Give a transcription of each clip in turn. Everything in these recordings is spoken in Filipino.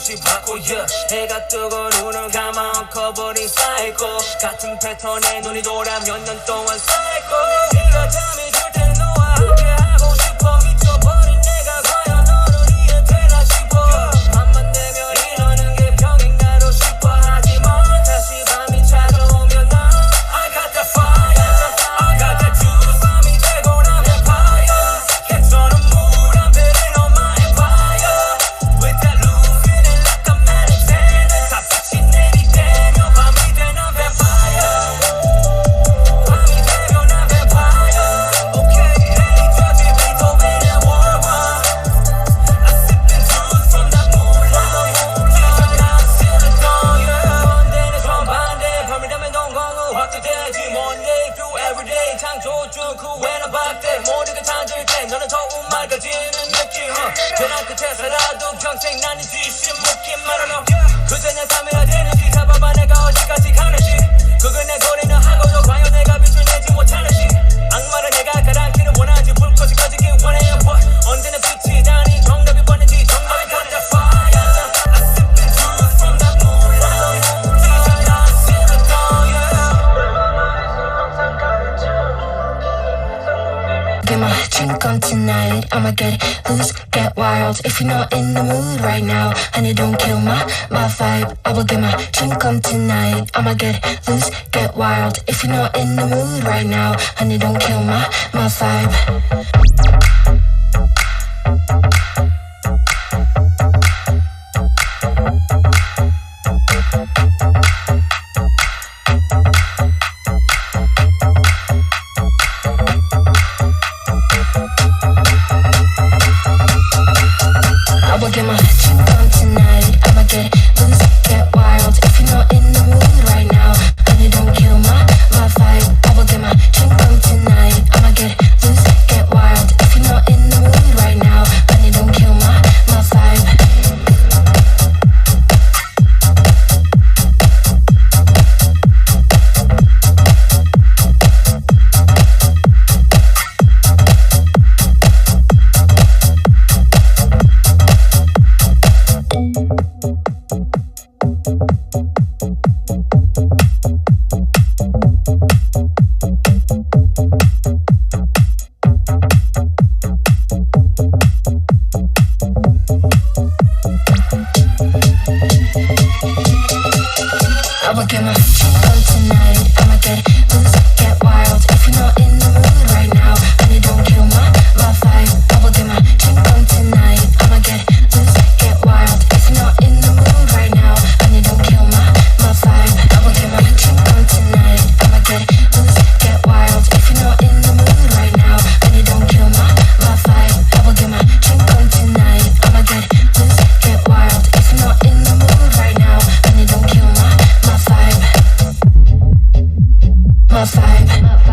조금씩 바꿔 해가 뜨고 눈을 감아 엉켜버린 사이코 같은 패턴에 눈이 돌아 몇 년 동안 사이코 네가 잠이 들 때 너와 함께 하고 싶어 미쳐버린 내가 과연 너를 이해되나 싶어 밤만 되면 이러는 게 병인가로 싶어 하지만 다시 밤이 찾아오면 난 I got that fire I got that juice 밤이 되고 나면 fire 개처럼 물 안 베린 on my empire with that loose feeling like I'm Alexander 다 빛이 내리대며 밤이 된 I'm vampire 밤이 되면 I'm vampire okay 내리쳐진 Beethoven and worldwide I sippin' juice from that moonlight 지저난 silver dawn yeah 언제는 정반대 밤이 되면 동공은 확대되지 Monday through everyday 창조 중 그 외나 밖에 모두가 찾을 때 너는 좋은 말 가지는 느낌 변한 끝에 살아도 평생 나는 지심 묻기만 하며 그새 내 삶이라 되는지 잡아봐 내가 어디까지 가는지 그건 내 거리는 하고도 과연 내가 빛을 내지 못하는지 악마를 내가 가라앉기를 원하지 불꽃이 꺼지길 원해요 언제나 빛이 나니 정답이 뻔한지 정답이 got that fire I sippin' juice from that moonlight 지저난 silver dawn yeah Get my drink on tonight, I'ma get loose, get wild. If you're not in the mood right now, and it don't kill my vibe, I will get my drink on tonight, I'ma get loose, get wild. If you're not in the mood right now, and it don't kill my vibe. I will get my drink on tonight, I'ma get loose, get wild. If you're not in the mood right now, and it don't kill my vibe, I will get my drink on tonight, I'ma get loose, get wild. If you're not in the mood right now, and it don't kill my vibe. I will get my drink on tonight, I'ma get loose, get wild. If you're not in the mood right now, and it don't kill my vibe, I will get my drink on tonight, I'ma get loose, get wild. If you're not in the mood right now, and it don't kill my vibe, I will get my drink on tonight, I'ma get loose, get wild. If you're not in the mood right now, and it don't kill my vibe, I will get my drink on tonight, I'ma get loose, get wild. If you're not in the mood right now, and it don't kill my vibe. My vibe.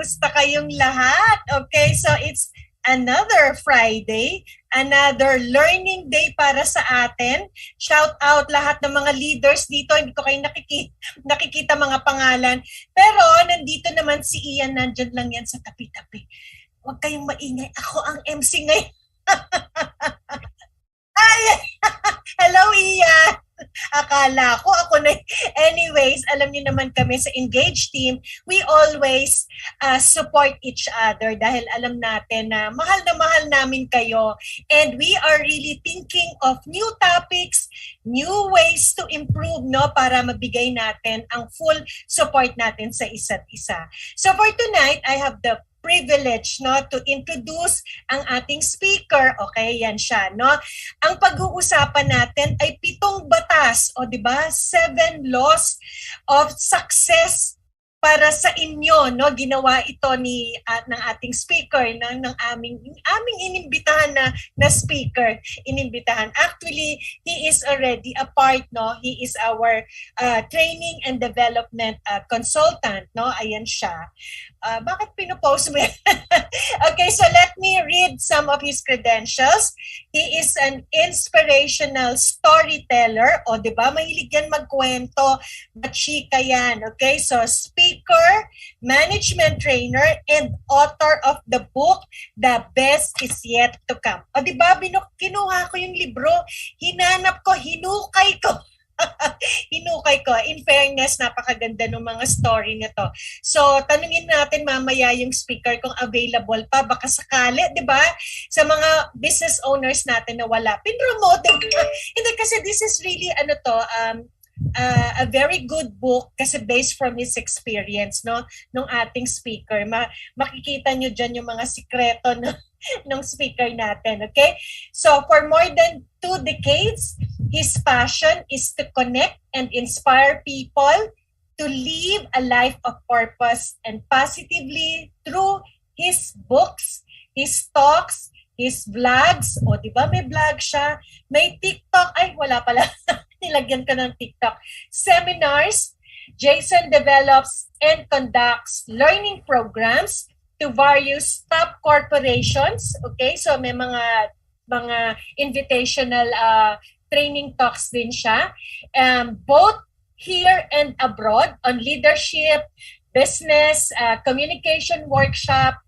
Kamusta kayong lahat? Okay, so it's another Friday, another learning day para sa atin. Shout out lahat ng mga leaders dito. Hindi ko kayo nakikita mga pangalan. Pero nandito naman si Ian, nandyan lang yan sa tabi-tabi. Huwag kayong maingay. Ako ang MC ngayon. Ay! Hello, Ian! Akala ko ako na. Anyways, alam niyo naman kami sa Engage team, we always support each other dahil alam natin na mahal namin kayo, and we are really thinking of new topics, new ways to improve, no, para mabigay natin ang full support natin sa isa't isa. So for tonight, I have the privilege, no, to introduce ang ating speaker. Okay, yan siya, no. Ang pag-uusapan natin ay 7 batas, o di ba? 7 laws of success para sa inyo, no. Ginawa ito ng ating speaker, ng aming inimbitahan na speaker. Inimbitahan. Actually, he is already a part, no. He is our training and development consultant, no. Ayan siya. Bakit pinopost mo yan? Okay, so let me read some of his credentials. He is an inspirational storyteller. O, di ba? Mahilig yan magkwento. Machika yan. Okay, so speaker, management trainer, and author of the book, The Best Is Yet to Come. O, di ba? Kinuha ko yung libro. Hinanap ko, hinukay ko. Hinukay ko. In fairness, napakaganda ng mga story nito. So, tanungin natin mamaya yung speaker kung available pa. Baka sakali, di ba? Sa mga business owners natin na wala. Pinromote. Hindi kasi this is really, a very good book kasi based from his experience, no, nung ating speaker. Makikita nyo dyan yung mga sikreto ng speaker natin, okay? So, for more than 2 decades, his passion is to connect and inspire people to live a life of purpose and positively through his books, his talks, his vlogs. O, di ba may vlog siya? May TikTok. Ay, wala pala. Nilagyan ko ng TikTok. Seminars. Jason develops and conducts learning programs to various top corporations. Okay, so may mga invitational training talks din siya. Both here and abroad on leadership, business, communication workshop,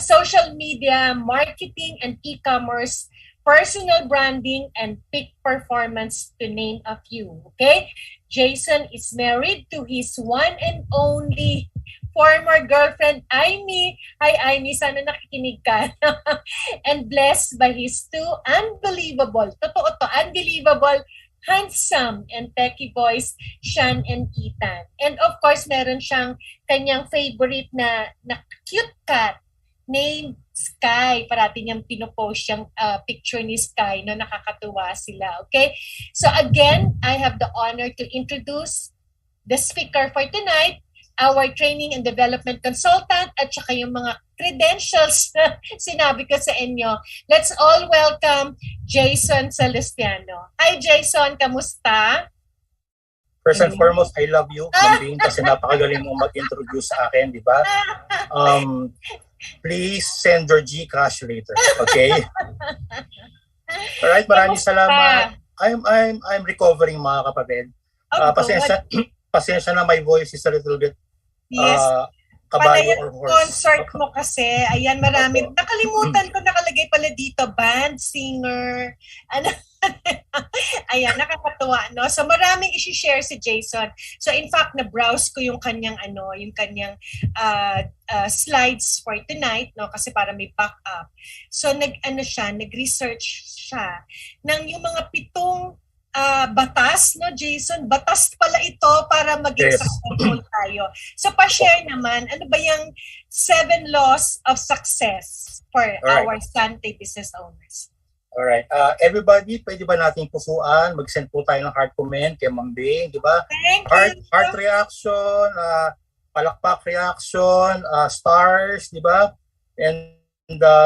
social media, marketing and e-commerce, personal branding, and peak performance, to name a few. Okay? Jason is married to his one and only former girlfriend, Aimee. Hi, Aimee. Sana nakikinig ka. And blessed by his 2 unbelievable, totoo to, unbelievable, handsome and techy boys, Sean and Ethan. And of course, meron siyang kanyang favorite na cute cat named Sky. Parati niyang pinopost yung picture ni Sky na nakakatuwa sila. Okay? So again, I have the honor to introduce the speaker for tonight, our training and development consultant, at saka yung mga credentials na sinabi ko sa inyo. Let's all welcome Jason Celestiano. Hi Jason, kamusta? First and foremost, I love you, Mambing, kasi napakagaling mong mag-introduce sa akin, di ba? Please send your Gcash later, okay? Alright, maraming salamat. I'm recovering, mga kapatid. Pasensya na, my voice is a little bit kabayo or horse. Concert mo kasi. Ayan, marami. Nakalimutan ko, nakalagay pala dito, band, singer. Ano? Ayan, nakakatuwa, no? So maraming i-share si Jason. So in fact, na-browse ko yung kanyang slides for tonight, no? Kasi para may backup. So nag-research siya ng yung mga 7 batas, no, Jason? Batas pala ito para maging successful tayo. So, pa-share naman, ano ba yung 7 laws of success for our Sante business owners? Alright. Everybody, pwede ba nating pusuan? Mag-send po tayo ng heart comment kay Mambing, di ba? Heart reaction, palakpak reaction, stars, di ba? And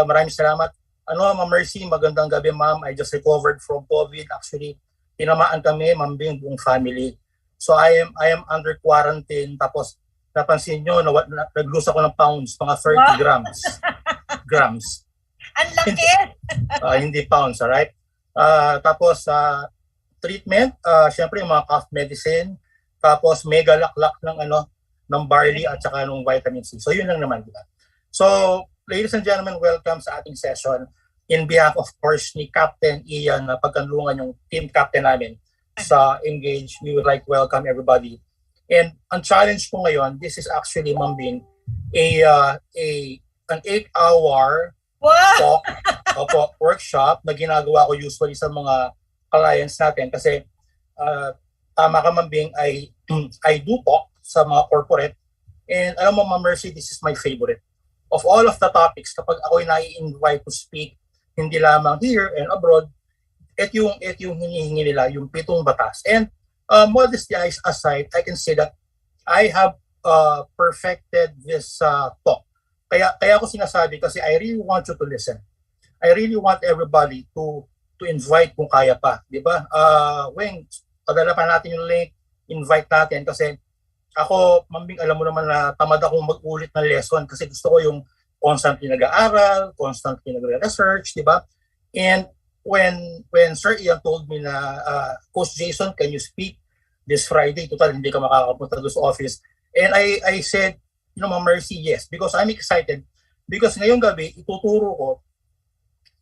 maraming salamat. Ma'am Mercy, magandang gabi, ma'am. I just recovered from COVID. Actually, tinamaan kami, Mambing, buong family. So I am under quarantine, tapos napansin nyo, nag-lose ako ng pounds, mga 30 grams. Grams. Ang laki! Hindi pounds, alright? Tapos, treatment, syempre yung mga cough medicine, tapos mega laklak ng barley at saka ng vitamin C. So yun lang naman, diba? So, ladies and gentlemen, welcome sa ating session. In behalf, of course, ni Captain Ian, na pagkanlungan yung team captain namin sa Engage, we would like to welcome everybody. And ang challenge ko ngayon, this is actually, Ma'am Bing, an 8-hour talk, workshop na ginagawa ko usually sa mga clients natin kasi tama ka, Ma'am Bing, I do talk sa mga corporate. And alam mo, Ma'am Mercy, this is my favorite. Of all of the topics, kapag ako'y nai-invite to speak, hindi lamang here and abroad, yung hinihingi nila, yung 7 batas. And modesty aside, I can say that I have perfected this talk. Kaya ako sinasabi kasi I really want you to listen. I really want everybody to invite kung kaya pa. Di ba? Weng, padala pa natin yung link, invite natin kasi ako, Mambing, alam mo naman na tamad akong mag-ulit ng lesson kasi gusto ko yung constantly nag-aaral, constantly nagre-research, di ba? And when Sir Ian told me na, Coach Jason, can you speak this Friday? Total, hindi ka makakapunta doon sa office. And I said, Ma'am Mercy, yes, because I'm excited. Because ngayong gabi, ituturo ko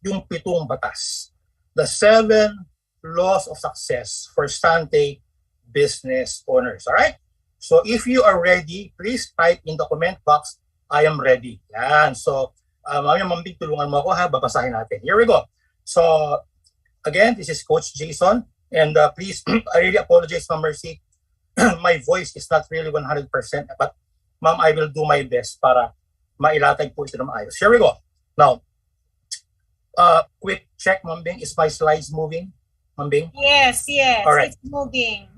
yung 7 batas. The 7 laws of success for Stante business owners. All right? So if you are ready, please type in the comment box, I am ready. Yan. So, mamaya Mambing, tulungan mo ako ha, babasahin natin. Here we go. So, again, this is Coach Jason. And please, I really apologize, Ma'am Mercy. My voice is not really 100%, but Ma'am, I will do my best para mailatag po ito ng maayos. Here we go. Now, quick check, Mambing. Is my slides moving? Mambing? Yes. All right. It's moving.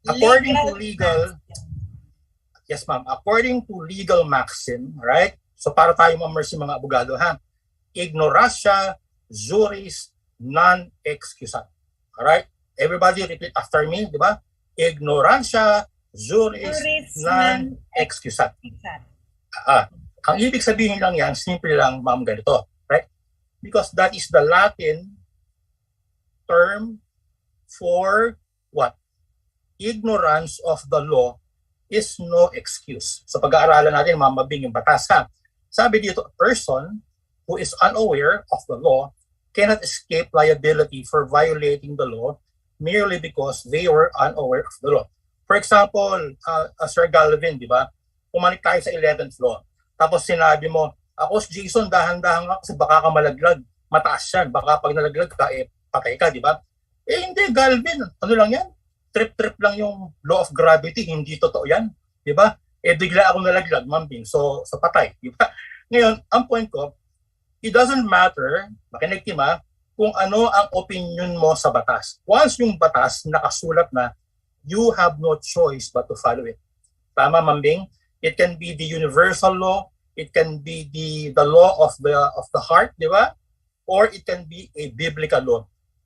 According to legal, yes ma'am, according to legal maxim, right? So para tayo, Ma'am Mercy, mga abogado, ha? Ignorantia juris non excusat. Alright? Everybody repeat after me, di ba? Ignorantia juris non excusat. Ang ibig sabihin lang yan, simple lang, ma'am, ganito. Right? Because that is the Latin term for what? Ignorance of the law is no excuse. So pag-aaralan natin, mamabing yung batas, ha? Sabi dito, a person who is unaware of the law cannot escape liability for violating the law merely because they were unaware of the law. For example, Sir Galvin, di ba? Pumanik tayo sa 11th law. Tapos sinabi mo, ako si Jason, dahan-dahan nga kasi baka ka malaglag. Mataas yan. Baka pag nalaglag ka, patay ka, di ba? Hindi, Galvin. Ano lang yan? Trip-trip lang yung law of gravity. Hindi totoo yan. Di ba? Bigla akong nalaglag, mambing. So patay. Di ba? Ngayon, ang point ko, it doesn't matter, makinig tima, kung ano ang opinion mo sa batas. Once yung batas nakasulat na, you have no choice but to follow it. Tama, mambing? It can be the universal law, it can be the law of the heart, di ba? Or it can be a biblical law.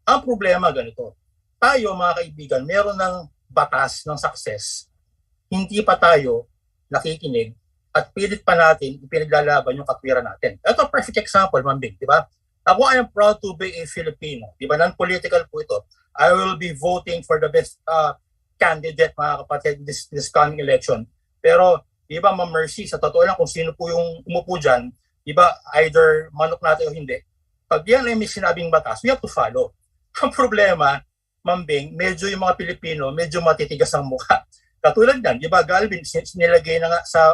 Ang problema ganito, tayo mga kaibigan, meron ng batas ng success, hindi pa tayo nakikinig at pilit pa natin ipinaglalaban yung katwiran natin. Ito perfect example, Mambing, di ba? Ako, I am proud to be a Filipino. Di ba? Non-political po ito. I will be voting for the best candidate, mga kapatid, this coming election. Pero, di ba, Ma'am Mercy, sa totoo lang, kung sino po yung umupo dyan, di ba, either manok natin o hindi, pag yan ay may sinabing batas, we have to follow. Ang problema, Mambing, medyo yung mga Pilipino, medyo matitigas ang mukha. Katulad yan, di ba, Galvin, nilagay na nga sa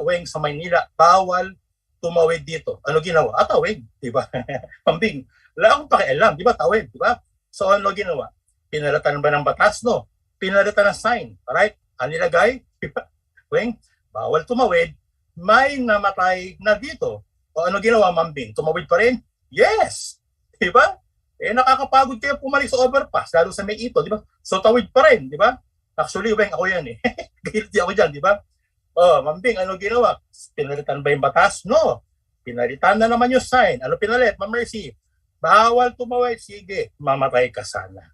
Weng, sa Maynila, bawal tumawid dito. Ano ginawa? Tawid, di ba? Mambing, wala akong pakialam, di ba, tawid, di ba? So ano ginawa? Pinalatan ba ng batas? No. Pinalatan ng sign, alright? Ang nilagay, di ba? Weng, bawal tumawid, may namatay na dito. O ano ginawa, Mambing? Tumawid pa rin? Yes! Di ba? Nakakapagod kayo pumalis sa overpass, lalo sa may ito, di ba? So tawid pa rin, di ba? Actually, Weng, ako yan eh. Guilty ako dyan, di ba? Mambing, ano ginawa? Pinalitan ba yung batas? No. Pinalitan na naman yung sign. Ano pinalit, Ma'am Mercy? Bawal tumawid. Sige, mamatay ka sana.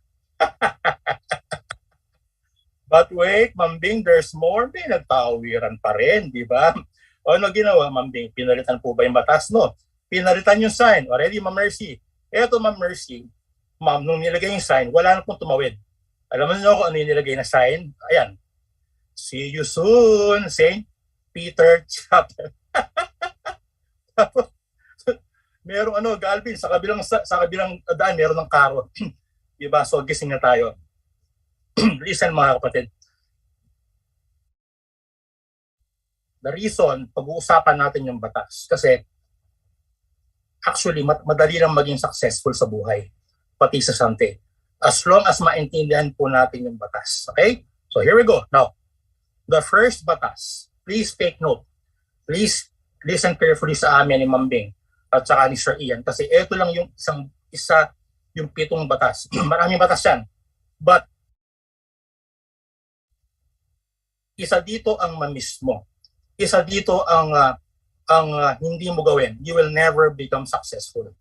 But wait, Mambing, there's more. May nagtawiran pa rin, di ba? O ano ginawa, Mambing? Pinalitan po ba yung batas? No. Pinalitan yung sign. Already, Ma'am Mercy. Eto, Ma'am Mercy, ma'am, nung nilagay yung sign, wala na pong tumawid. Alam mo nyo kung ano yung nilagay na sign? Ayan. See you soon, St. Peter Chapel. Merong Galvin, sa kabilang daan, meron ng karo. Diba? So, gising na tayo. Listen, mga kapatid. The reason, pag-uusapan natin yung batas. Kasi, actually, madali lang maging successful sa buhay. Pati sa sante. As long as maintindihan po natin yung batas. Okay? So, here we go. Now, the first batas. Please take note. Please listen carefully sa amin ni Mambing at saka ni Sir Ian. Kasi ito lang yung yung 7 batas. Maraming batas yan. But, isa dito ang mamiss mo. Isa dito ang hindi mo gawin. You will never become successful.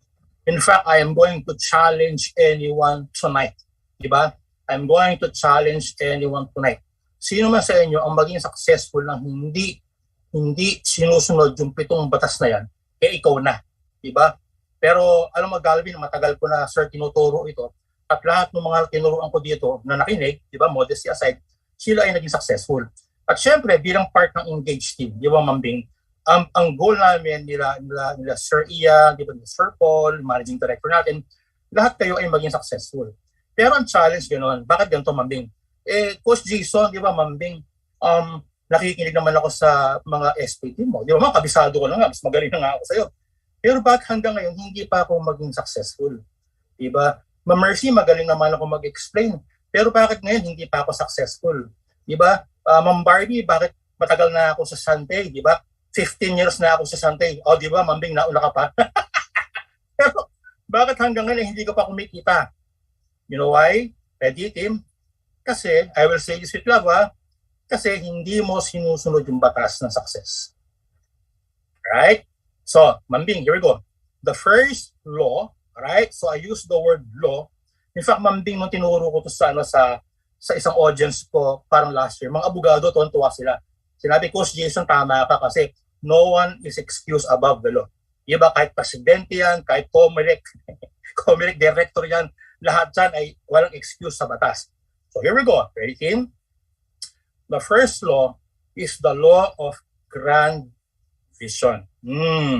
In fact, I am going to challenge anyone tonight. Diba? I'm going to challenge anyone tonight. Sino man sa inyo ang maging successful ng hindi sinusunod yung 7 batas na yan, ikaw na. Diba? Pero alam mo, Galvin, matagal ko na, sir, tinuturo ito. At lahat ng mga tinuruan ko dito na nakinig, diba, modesty aside, sila ay naging successful. At syempre, bilang part ng engaged team, di ba, Mambing, ang goal namin nila Sir Ian, di ba, Sir Paul, managing director natin, lahat kayo ay maging successful. Pero ang challenge ganoon, bakit ganito, Mambing? Coach Jason, di ba, Mambing, nakikinig naman ako sa mga SPT mo. Di ba, kabisado ko na nga, mas magaling na nga ako sa'yo. Pero bakit hanggang ngayon, hindi pa ako maging successful? Di ba? Ma'am Mercy, magaling naman ako mag-explain. Pero bakit ngayon, hindi pa ako successful? Di ba? Ma'am Barbie, bakit matagal na ako sa Sante, di ba? 15 years na ako sa Sante. O, di ba, Mambing, nauna ka pa? Pero, bakit hanggang ngayon hindi ko pa kumikita? You know why? Ready, team? Kasi, I will say this with love, kasi hindi mo sinusunod yung batas ng success. Right? So, Mambing, here we go. The first law, right? So, I use the word law. In fact, Mambing, nung tinuro ko to sa isang audience ko parang last year, mga abogado, tuwan-tuwa sila. Sinabi, Coach Jason, tama ka kasi no one is excused above the law. Iba, kahit presidente yan, kahit Comelec director yan, lahat yan ay walang excuse sa batas. So here we go. Ready, team? The first law is the law of grand vision.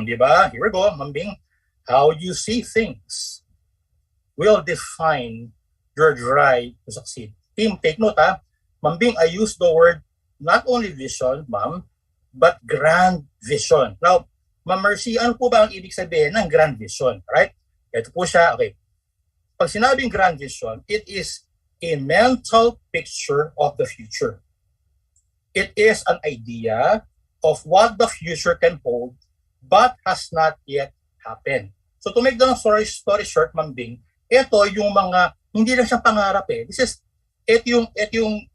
Di ba? Here we go, Mambing. How you see things will define your drive to succeed. Team, take note, Mambing, I use the word not only vision, ma'am, but grand vision. Now, Ma'am Mercy, ano po ba ang ibig sabihin ng grand vision? Right? Ito po siya. Okay. Pag sinabing grand vision, it is a mental picture of the future. It is an idea of what the future can hold but has not yet happened. So to make the story short, Mambing, ito yung mga, hindi lang siyang pangarap eh. Ito yung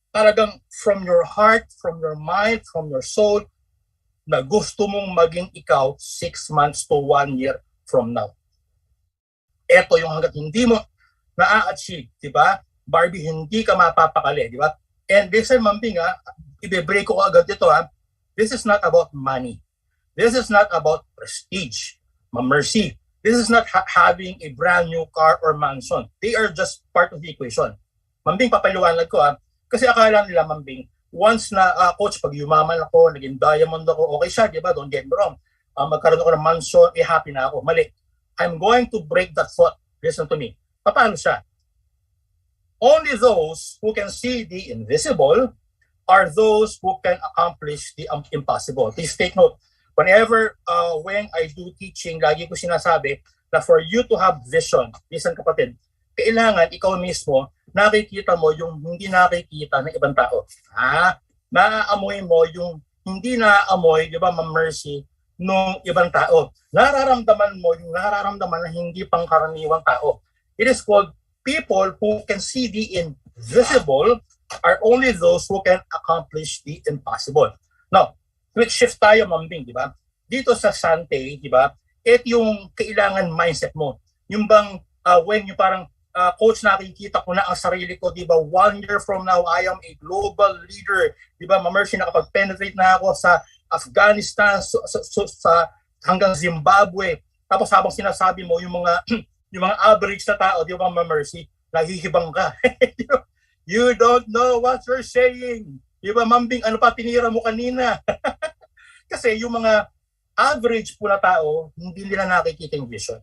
talagang from your heart, from your mind, from your soul, na gusto mong maging ikaw 6 months to 1 year from now. Ito yung hanggat hindi mo na-achieve, di ba? Barbie, hindi ka mapapakali, di ba? And this time, Mambing, i-break ko agad ito, this is not about money. This is not about prestige. Ma'am Mercy, this is not having a brand new car or mansion. They are just part of the equation. Mambing, papaliwanag ko kasi akala nila, Mambing, once na, coach, pag yumaman ako, naging diamond ako, okay siya, di ba? Don't get me wrong. Magkaroon ako ng mansion, happy na ako. Mali. I'm going to break that thought. Listen to me. Paano siya? Only those who can see the invisible are those who can accomplish the impossible. Please take note. Whenever, when I do teaching, lagi ko sinasabi na for you to have vision, listen kapatid, kailangan ikaw mismo, nakikita mo yung hindi nakikita ng ibang tao. Naaamoy mo yung hindi naaamoy, di ba, Ma'am Mercy, nung ibang tao. Nararamdaman mo yung nararamdaman na hindi pangkaraniwang tao. It is called people who can see the invisible are only those who can accomplish the impossible. Now, quick shift tayo, Mambing, di ba? Dito sa Sante, di ba? Ito yung kailangan mindset mo. Yung bang when you parang coach, nakikita ko na ang sarili ko, di ba? 1 year from now, I am a global leader. Di ba, Mamercy, nakapag-penetrate na ako sa Afghanistan, sa hanggang Zimbabwe. Tapos habang sinasabi mo, yung mga yung mga average na tao, di ba, Mamercy, nahihibang ka. You don't know what you're saying. Di ba, Mambing, ano pa tinira mo kanina? Kasi yung mga average po na tao, hindi nila nakikita yung vision.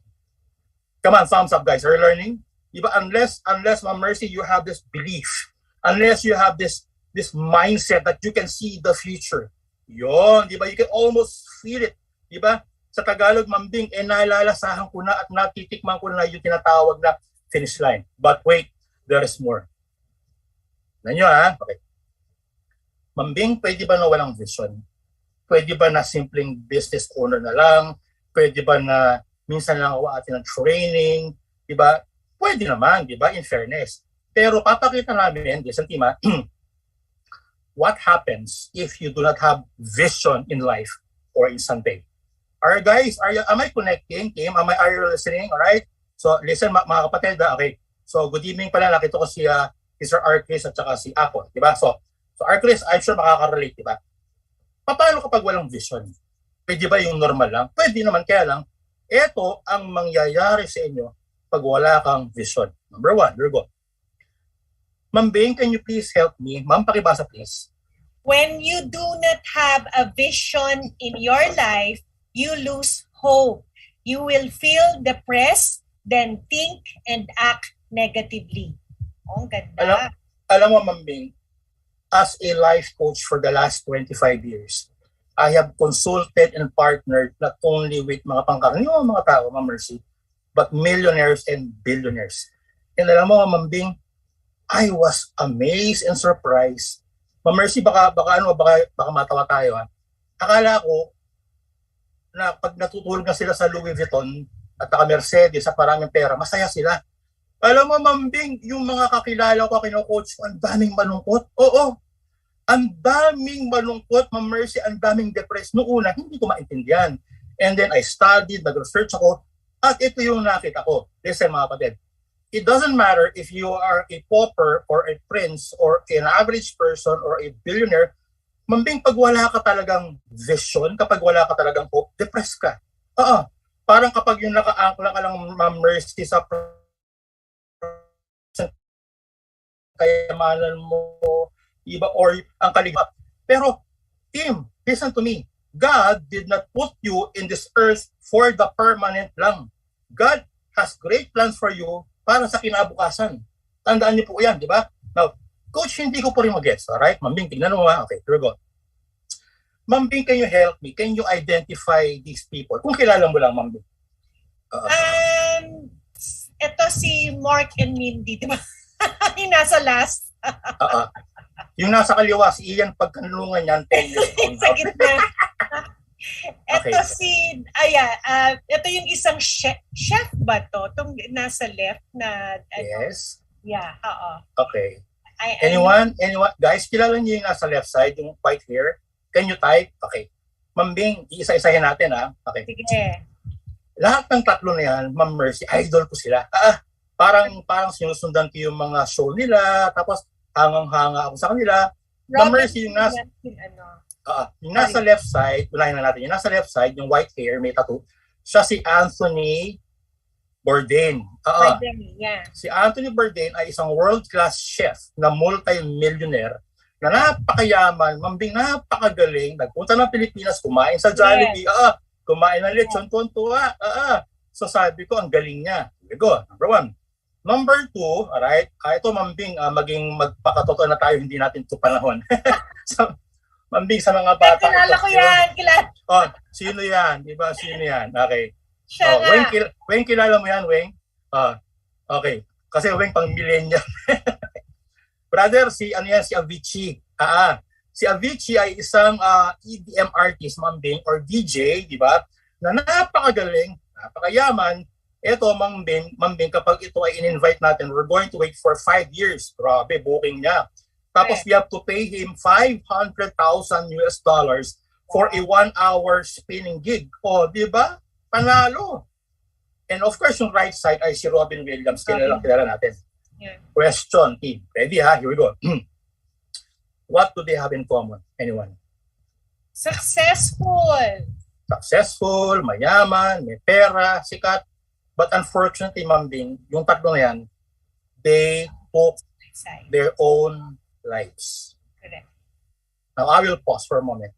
Come on, thumbs up, guys. Are you learning? Diba, unless Mamercy, you have this belief, unless you have this mindset that you can see the future. Yon, diba? You can almost feel it. Diba? Sa Tagalog, Mambing, nalalasahan ko na at natitikman ko na yung tinatawag na finish line. But wait, there is more. Nanyo, ha? Okay. Mambing, pwede ba na walang vision? Pwede ba na simpleng business owner na lang? Pwede ba na minsan lang ako atin ng training? Diba? Pwede naman, di ba, in fairness. Pero papakita namin, listen team, what happens if you do not have vision in life or in Sunday? Alright guys, am I connecting, team? Are you listening? Alright? So listen mga kapatid, okay. So good evening pala, nakita ko si Sir Archris at saka si Apple, di ba? So Archris, I'm sure makaka-relate, di ba? Paano kapag walang vision? Pwede ba yung normal lang? Pwede naman, kaya lang, ito ang mangyayari sa inyo pag wala kang vision. Number 1, here we go. Ma'am Bing, can you please help me? Ma'am, pakibasa please. When you do not have a vision in your life, you lose hope. You will feel depressed, then think and act negatively. Oh, ang ganda. Alam mo, Ma'am Bing, as a life coach for the last 25 years, I have consulted and partnered not only with mga pangkaraniwang mga tao, Ma'am Mercy, but millionaires and billionaires. And alam mo, Ma'am Bing, I was amazed and surprised. Ma'am Mercy, baka matawa tayo, ha? Akala ko na pag natutulog na sila sa Louis Vuitton at naka Mercedes sa maraming pera, masaya sila. Alam mo, Ma'am Bing, yung mga kakilala ko, kino-coach ko, ang daming malungkot. Oo, ang daming malungkot, Ma'am Mercy, ang daming depressed. Noong una, hindi ko maintindihan. And then I studied, nag-research ako, at ito yung nakita ko. Listen mga kapatid, it doesn't matter if you are a pauper or a prince or an average person or a billionaire, Mambing, pag wala ka talagang vision, kapag wala ka talagang hope, depressed ka. Parang kapag yung naka-angkla ka lang, Ma'am Mercy, sa kayamanan mo, iba, or ang kalibat. Pero, team, listen to me. God did not put you in this earth for the permanent lang. God has great plans for you para sa kinabukasan. Tandaan niyo po yan, di ba? Now, Coach, hindi ko po rin mag-gets, alright? Mambing, tignan mo ha. Okay, here we go. Mambing, can you help me? Can you identify these people? Kung kilala mo lang, Mambing. Ito si Mark and Mindy, di ba? Yung nasa last. Yung nasa kaliwa, si Ian, pagkanulungan niyan, 10 years old. Sa gitna. Ito Okay. ito yung isang chef ba to? Itong nasa left na, Yes. yeah, oo. Okay. Anyone? Guys, kilala niyo yung nasa left side, yung white hair? Can you type? Okay. Mambing, iisa-isahin natin ha. Okay. Sige. Lahat ng tatlo na yan, Ma'am Mercy, idol ko sila. Parang sinusundan ko yung mga show nila, tapos hangang-hanga ako sa kanila. Ma'am Mercy, yung nasa left side, unahin na natin, yung nasa left side, yung white hair, may tattoo, siya si Anthony Bourdain. Yeah. Si Anthony Bourdain ay isang world-class chef na multi-millionaire na napakayaman, Mambing, napakagaling, nagpunta ng Pilipinas, kumain sa Jollibee, kumain ng lechon, tuntua, So sabi ko, ang galing niya. Here we go, number 1. Number 2, alright, ito Mambing, maging magpakatotoo na tayo, hindi natin ito panahon. So, Mambing, sa mga bata. Kilala ko yan, kilala. Sino yan? Diba, sino yan? Okay. Siya nga. Weng, kilala mo yan, Weng? Okay. Kasi Weng, pang millennial. Brother, si Avicii. Si Avicii ay isang EDM artist, Mambing, or DJ, di ba? Na napakagaling, napakayaman. Ito, Mambing, kapag ito ay in-invite natin, we're going to wait for 5 years. Grabe, booking niya. Tapos we have to pay him $500,000 for a 1-hour spinning gig. Di ba? Panalo. And of course, yung right side ay si Robin Williams. Kilala natin. Yeah. Question, team. Ready ha? Here we go. What do they have in common? Anyone? Successful. Successful, mayaman, may pera, sikat. But unfortunately, Ma'am Bing, yung tatlo na yan, they took their own lives. Correct. Now, I will pause for a moment.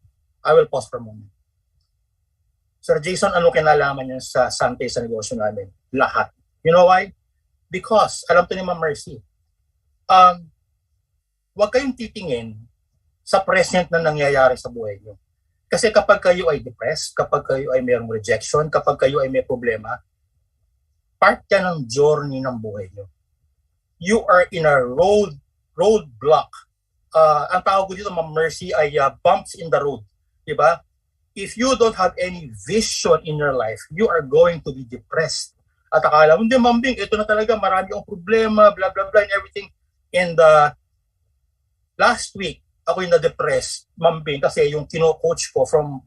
Sir Jason, ano kinalaman niya sa Sante sa negosyo namin? Lahat. You know why? Because, alam to ni Ma'am Mercy, huwag kayong titingin sa present na nangyayari sa buhay niyo. Kasi kapag kayo ay depressed, kapag kayo ay mayroong rejection, kapag kayo ay may problema, part yan ng journey ng buhay niyo. You are in a roadblock. Ang tawag ko dito, Ma'am Mercy, ay bumps in the road. Diba? If you don't have any vision in your life, you are going to be depressed. At akala mo, hindi, Ma'am Bing, ito na talaga, marami akong problema, blah, blah, blah, and everything. And last week, ako yung na-depressed, Ma'am Bing, kasi yung kino-coach ko from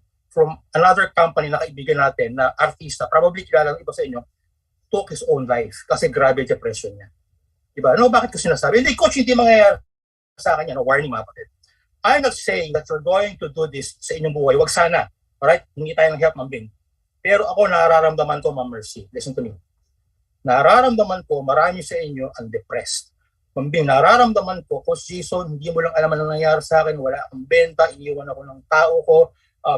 another company na kaibigan natin, na artista, probably kilala ng iba sa inyo, took his own life kasi grabe depression niya. Diba? No, bakit ko sinasabi? Hindi, coach, hindi mangyayari sa akin yan. No, warning, mga kapatid. I'm not saying that you're going to do this sa inyong buhay. Wag sana. Alright? Hindi tayo ng help, Ma'am Bing. Pero ako, nararamdaman ko, Ma'am Mercy. Listen to me. Nararamdaman ko, marami sa inyo ang depressed. Ma'am Bing, nararamdaman ko, Coach Jason, hindi mo lang alam ano nangyari sa akin, wala akong benta, iniwan ako ng tao ko,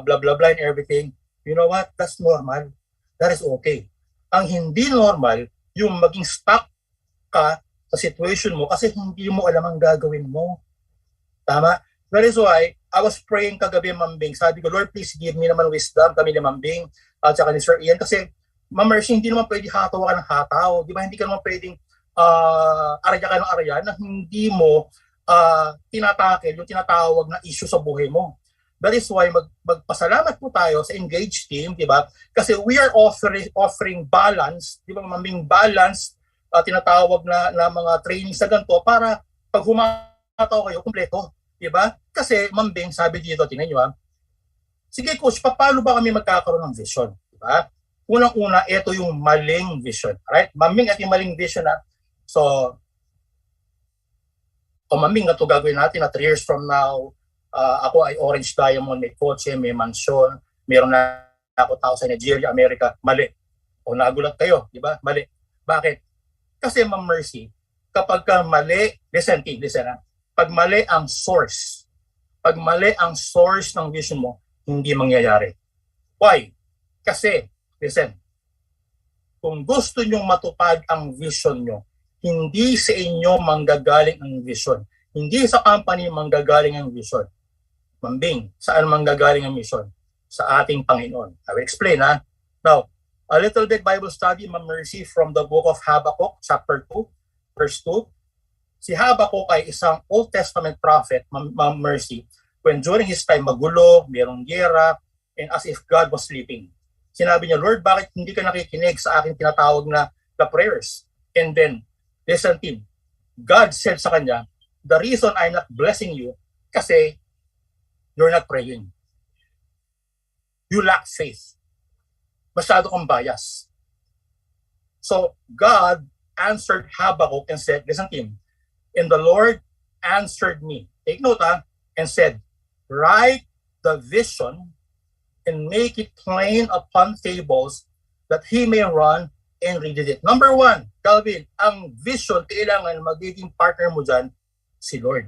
blah, blah, blah, and everything. You know what? That's normal. That is okay. Ang hindi normal, yung maging stuck ka sa situation mo kasi hindi mo alam ang gagawin mo. Tama? That is why I was praying kagabi, Ma'am Bing. Sabi ko, Lord, please give me naman wisdom, kami ni Ma'am Bing, at saka ni Sir Ian. Kasi, Ma'am Mercy, hindi naman pwede hataw ka ng hataw. Di ba? Hindi ka naman pwedeng araya ka ng araya na hindi mo tinatakil yung tinatawag na issue sa buhay mo. That is why magpasalamat po tayo sa Engage team, di ba? Kasi we are offering balance, di ba, Ma'am Bing, balance, tinatawag na mga training sa ganito para pag humataw kayo, kumpleto. Diba? Kasi, Ma'am Bing, sabi dito, tingnan nyo sige coach, paano ba kami magkakaroon ng vision? Diba? Unang-una, ito yung maling vision. Alright? Ma'am Bing, ito yung maling vision So, Ma'am Bing, ito gagawin natin na 3 years from now, ako ay Orange Diamond, may kotse, may mansyon, meron na ako tao sa Nigeria, Amerika. Mali. O nagulat kayo, diba? Mali. Bakit? Kasi, Ma'am Mercy, kapag ka mali, listen pag mali ang source ng vision mo, hindi mangyayari. Why? Kasi, listen, kung gusto nyong matupad ang vision nyo, hindi sa inyo manggagaling ang vision. Hindi sa company manggagaling ang vision. Ma'am Bing, saan manggagaling ang vision? Sa ating Panginoon. I will explain Now, a little bit Bible study, Ma'am Mercy, from the book of Habakkuk, chapter 2, verse 2. Si Habakkuk ay isang Old Testament prophet, Ma'am Mercy, when during his time magulo, mayroong gera, and as if God was sleeping. Sinabi niya, Lord, bakit hindi ka nakikinig sa aking tinatawag na prayers? And then, listen team, God said sa kanya, the reason I'm not blessing you, kasi you're not praying. You lack faith. Masyado kang bias. So, God answered Habakkuk and said, listen team, and the Lord answered me. Take note and said, write the vision and make it plain upon tables that he may run and read it. Number 1, Calvin, ang vision, kailangan magiging partner mo dyan, si Lord.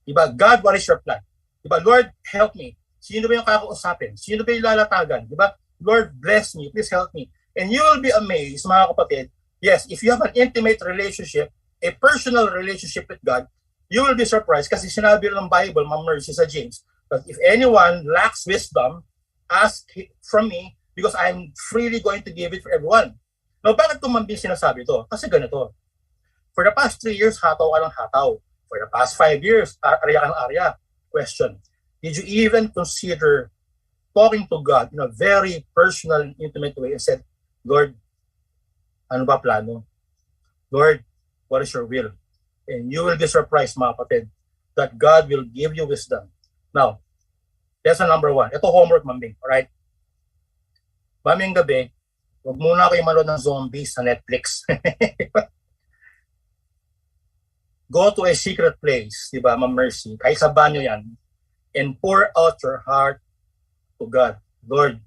Diba? God, what is your plan? Diba? Lord, help me. Sino ba yung kakausapin? Sino ba yung lalatagan? Diba? Lord, bless me. Please help me. And you will be amazed, mga kapatid. Yes, if you have an intimate relationship, a personal relationship with God, you will be surprised kasi sinabi ng Bible, Ma'am Mercy sa James, that if anyone lacks wisdom, ask from me because I'm freely going to give it for everyone. Now, bakit ko Ma'am Bing sinasabi ito? Kasi ganito. For the past 3 years, hataw ka ng hataw. For the past 5 years, arya ka ng arya. Question, did you even consider talking to God in a very personal and intimate way and said, Lord, ano ba plano? Lord, what is your will? And you will be surprised, mga kapatid, that God will give you wisdom. Now, lesson number 1. Ito homework, Ma'am Bing. Alright? Mamayang gabi, Huwag muna kayo manood ng zombies sa Netflix. Go to a secret place, di ba, Ma'am Mercy? Kahit sa banyo yan. And pour out your heart to God. Lord,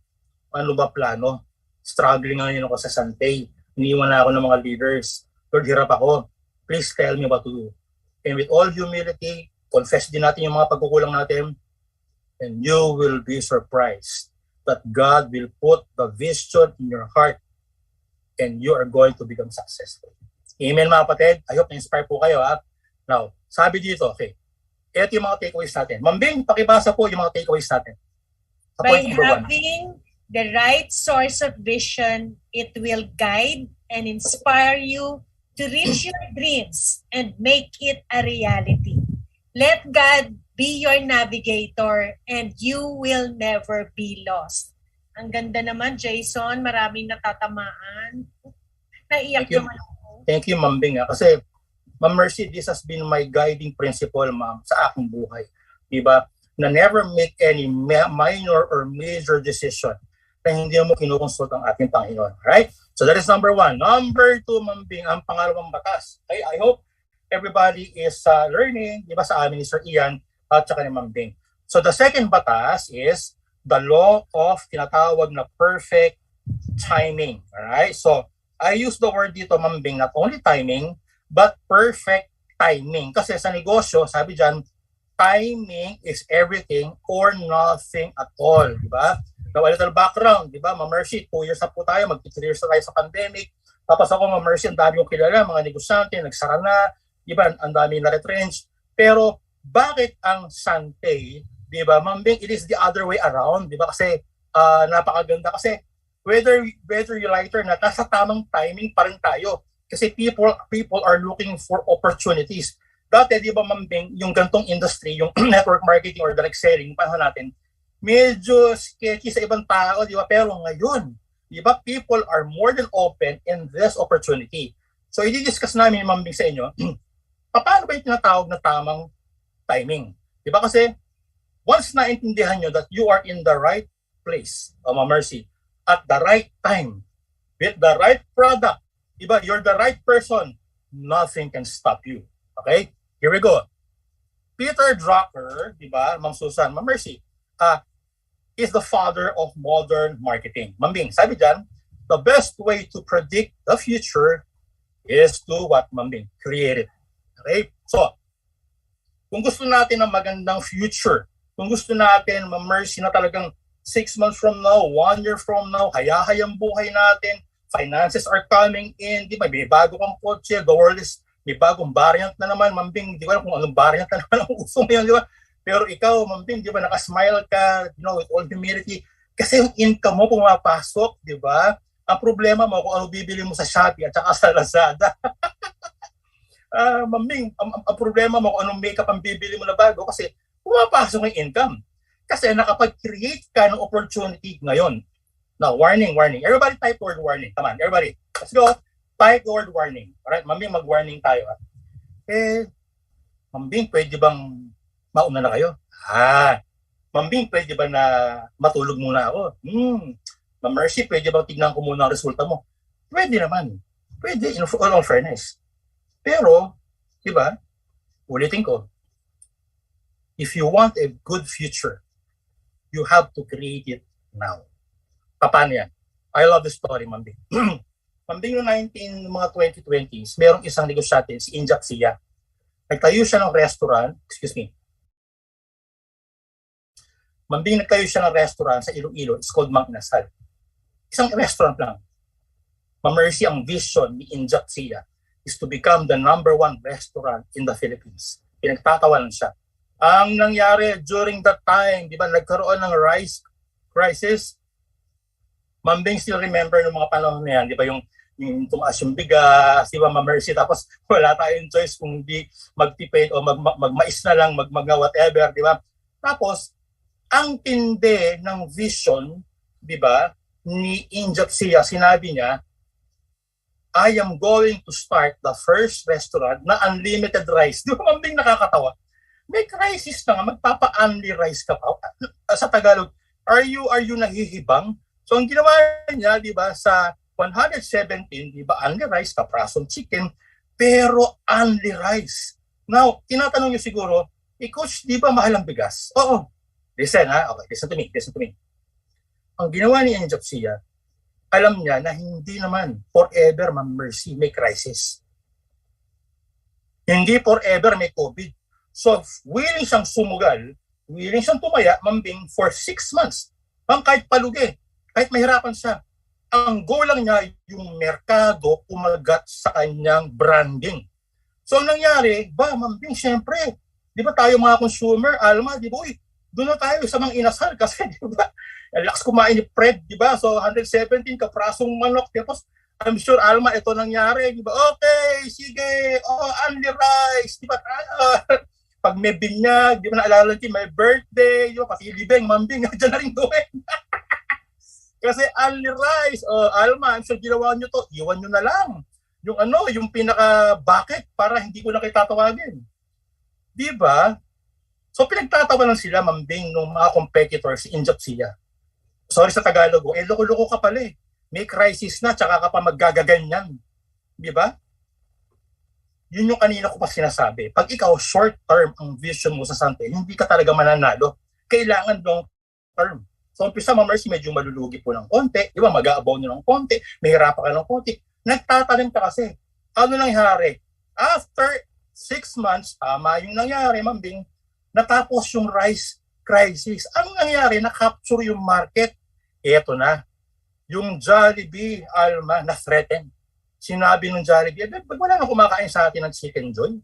ano ba plano? Struggling ngayon ako sa Santay. Iniwan na ako ng mga leaders. Lord, hirap ako. Please tell me what to do. And with all humility, confess din natin yung mga pagkukulang natin. And you will be surprised that God will put the vision in your heart and you are going to become successful. Amen mga kapatid. I hope na-inspire po kayo. Ha? Now, sabi dito, okay, ito yung mga takeaways natin. Ma'am Bing, pakibasa po yung mga takeaways natin. By having the right source of vision, it will guide and inspire you to reach your dreams and make it a reality. Let God be your navigator and you will never be lost. Ang ganda naman, Jason. Maraming natatamaan. Naiyak naman ako. Thank you, Ma'am Bing. Kasi, Ma'am Mercy, this has been my guiding principle, ma'am, sa aking buhay. Diba? Na never make any minor or major decision na hindi mo kinukonsult ang ating Panginoon. Right? So that is number 1. Number 2, Ma'am Bing, ang pangalawang batas. Okay? I hope everybody is learning, diba, sa amin ni Sir Ian at saka ni Ma'am Bing. So the second batas is the law of tinatawag na perfect timing. Alright? So I use the word dito, Ma'am Bing, not only timing, but perfect timing. Kasi sa negosyo, sabi dyan, timing is everything or nothing at all. Diba? Now, a little background, diba? Ma'am Mercy, 2 years na po tayo, mag-3 years na tayo sa pandemic. Tapos ako, Ma'am Mercy, ang dami yung kilala, mga negosyante, nagsara na, diba? Ang dami na-retrench. Pero, bakit ang Sante, diba, Ma'am Bing, it is the other way around, diba? Kasi, napakaganda. Kasi, whether you like it or not, nasa tamang timing pa rin tayo. Kasi people are looking for opportunities. Dati, di ba, Ma'am Bing, yung gantong industry, yung network marketing or direct selling, panahon natin, medyo sketchy sa ibang tao, di ba? Pero ngayon, di ba, people are more than open in this opportunity. So, i-discuss namin, Ma'am Bing, sa inyo, paano ba yung tinatawag na tamang timing? Di ba? Kasi, once naintindihan nyo that you are in the right place, Ma'am Mercy, at the right time, with the right product, diba, you're the right person, nothing can stop you. Okay? Here we go. Peter Drucker, diba, Ma'am Susan, Ma'am Mercy, is the father of modern marketing. Ma'am Bing, sabi dyan, the best way to predict the future is to what, Ma'am Bing? Create it. Okay? So, kung gusto natin ng magandang future, kung gusto natin, Ma'am Mercy, na talagang 6 months from now, 1 year from now, hayahayang buhay natin, finances are coming in, di ba? May bago kang kotse, the world is, may bagong variant na naman, Ma'am Bing, di ba kung anong variant na naman ang uso ngayon, di ba? Pero ikaw, Ma'am Bing, di ba, nakasmile ka, you know, with all humility, kasi yung income mo pumapasok, di ba? Ang problema mo kung ano bibili mo sa Shopee at saka sa Lazada. Ma'am Bing, ang problema mo kung anong makeup ang bibili mo na bago kasi pumapasok yung income. Kasi nakapag-create ka ng opportunity ngayon. Now, warning. Everybody type word warning. Come on, everybody. Let's go. Type the word warning. Alright, Ma'am Bing, mag-warning tayo. Ma'am Bing, pwede bang mauna na kayo? Ma'am Bing, pwede ba na matulog muna ako? Ma'am Mercy, pwede bang tignan ko muna ang resulta mo? Pwede naman. Pwede, in all fairness. Pero, di ba, ulitin ko, if you want a good future, you have to create it now. Paano yan? I love the story, Ma'am Bing. Ma'am Bing, noong 2020s, merong isang negosyante, si Injak Sia. Nagtayo siya ng restaurant, Ma'am Bing, nagtayo siya ng restaurant sa Iloilo, it's called Mang Inasal. Isang restaurant lang. Ma'am Mercy, ang vision ni Injak Sia is to become the #1 restaurant in the Philippines. Pinagtatawanan siya. Ang nangyari during that time, di ba, nagkaroon ng rice crisis. Ma'am Bing, still remember ng mga panahon na yan, di ba, yung tumaas yung bigas, di ba, Ma'am Mercy, tapos wala tayong choice kung di magtipid o magmais na lang, whatever, di ba? Tapos, ang tindi ng vision, di ba, ni Injak Sia, sinabi niya, I am going to start the first restaurant na unlimited rice. Di ba, Ma'am Bing, nakakatawa? May crisis na nga, magpapa-unli rice ka pa. Sa Tagalog, are you nahihibang? So ang ginawa niya, di ba, sa 117, di ba, only rice, kaprasong chicken, pero only rice. Now, tinatanong nyo siguro, Coach, di ba mahal ang bigas? Oo. Listen ha, okay, listen to me. Ang ginawa ni Angel Sia, alam niya na hindi naman forever, Ma'am Mercy, may crisis. Hindi forever may COVID. So, willing siyang sumugal, willing siyang tumaya, mambing, for 6 months. Ma'am, kahit palugi, kahit mahirapan siya, ang goal lang niya yung merkado umagat sa kanyang branding. So, ang nangyari, mambing, syempre, di ba tayo mga consumer, Alma, di ba, doon na tayo sa mga inasal kasi, di ba, lakas kumain ni Fred, di ba? So, 117, kaprasong manok, tapos, I'm sure, Alma, ito nangyari, di ba? Okay, sige, only rice, di ba? Pag may binyag, di ba naalala natin, may birthday, di ba? Pati libeng, mambing, dyan na rin gawin. Kasi only rice, Alma, I'm sure ginawa nyo to, iwan nyo na lang. Yung pinaka-bucket para hindi ko na kayo tatawagin. Di ba? So, pinagtatawanan sila, mambing, ng mga competitors, si Angel Sia. Sorry sa Tagalog, loko-loko ka pala eh. May crisis na, tsaka ka pa maggagaganyan. Di ba? Yun yung kanina ko pa sinasabi. Pag ikaw short term ang vision mo sa Santel, hindi ka talaga mananalo. Kailangan long term. So, umpisa, Ma'am Mercy, medyo malulugi po ng konti. Di ba? Mag-aabaw nyo ng konti. May hirapan ka ng konti. Nagtatanim ka kasi. Ano nangyari? After 6 months, tama yung nangyari, mambing, natapos yung rice crisis. Ang nangyari, na-capture yung market. Eto na. Yung Jollibee, Alma, na-threaten. Sinabi ng Jollibee, wala nang kumakain sa atin ng Chicken Joy.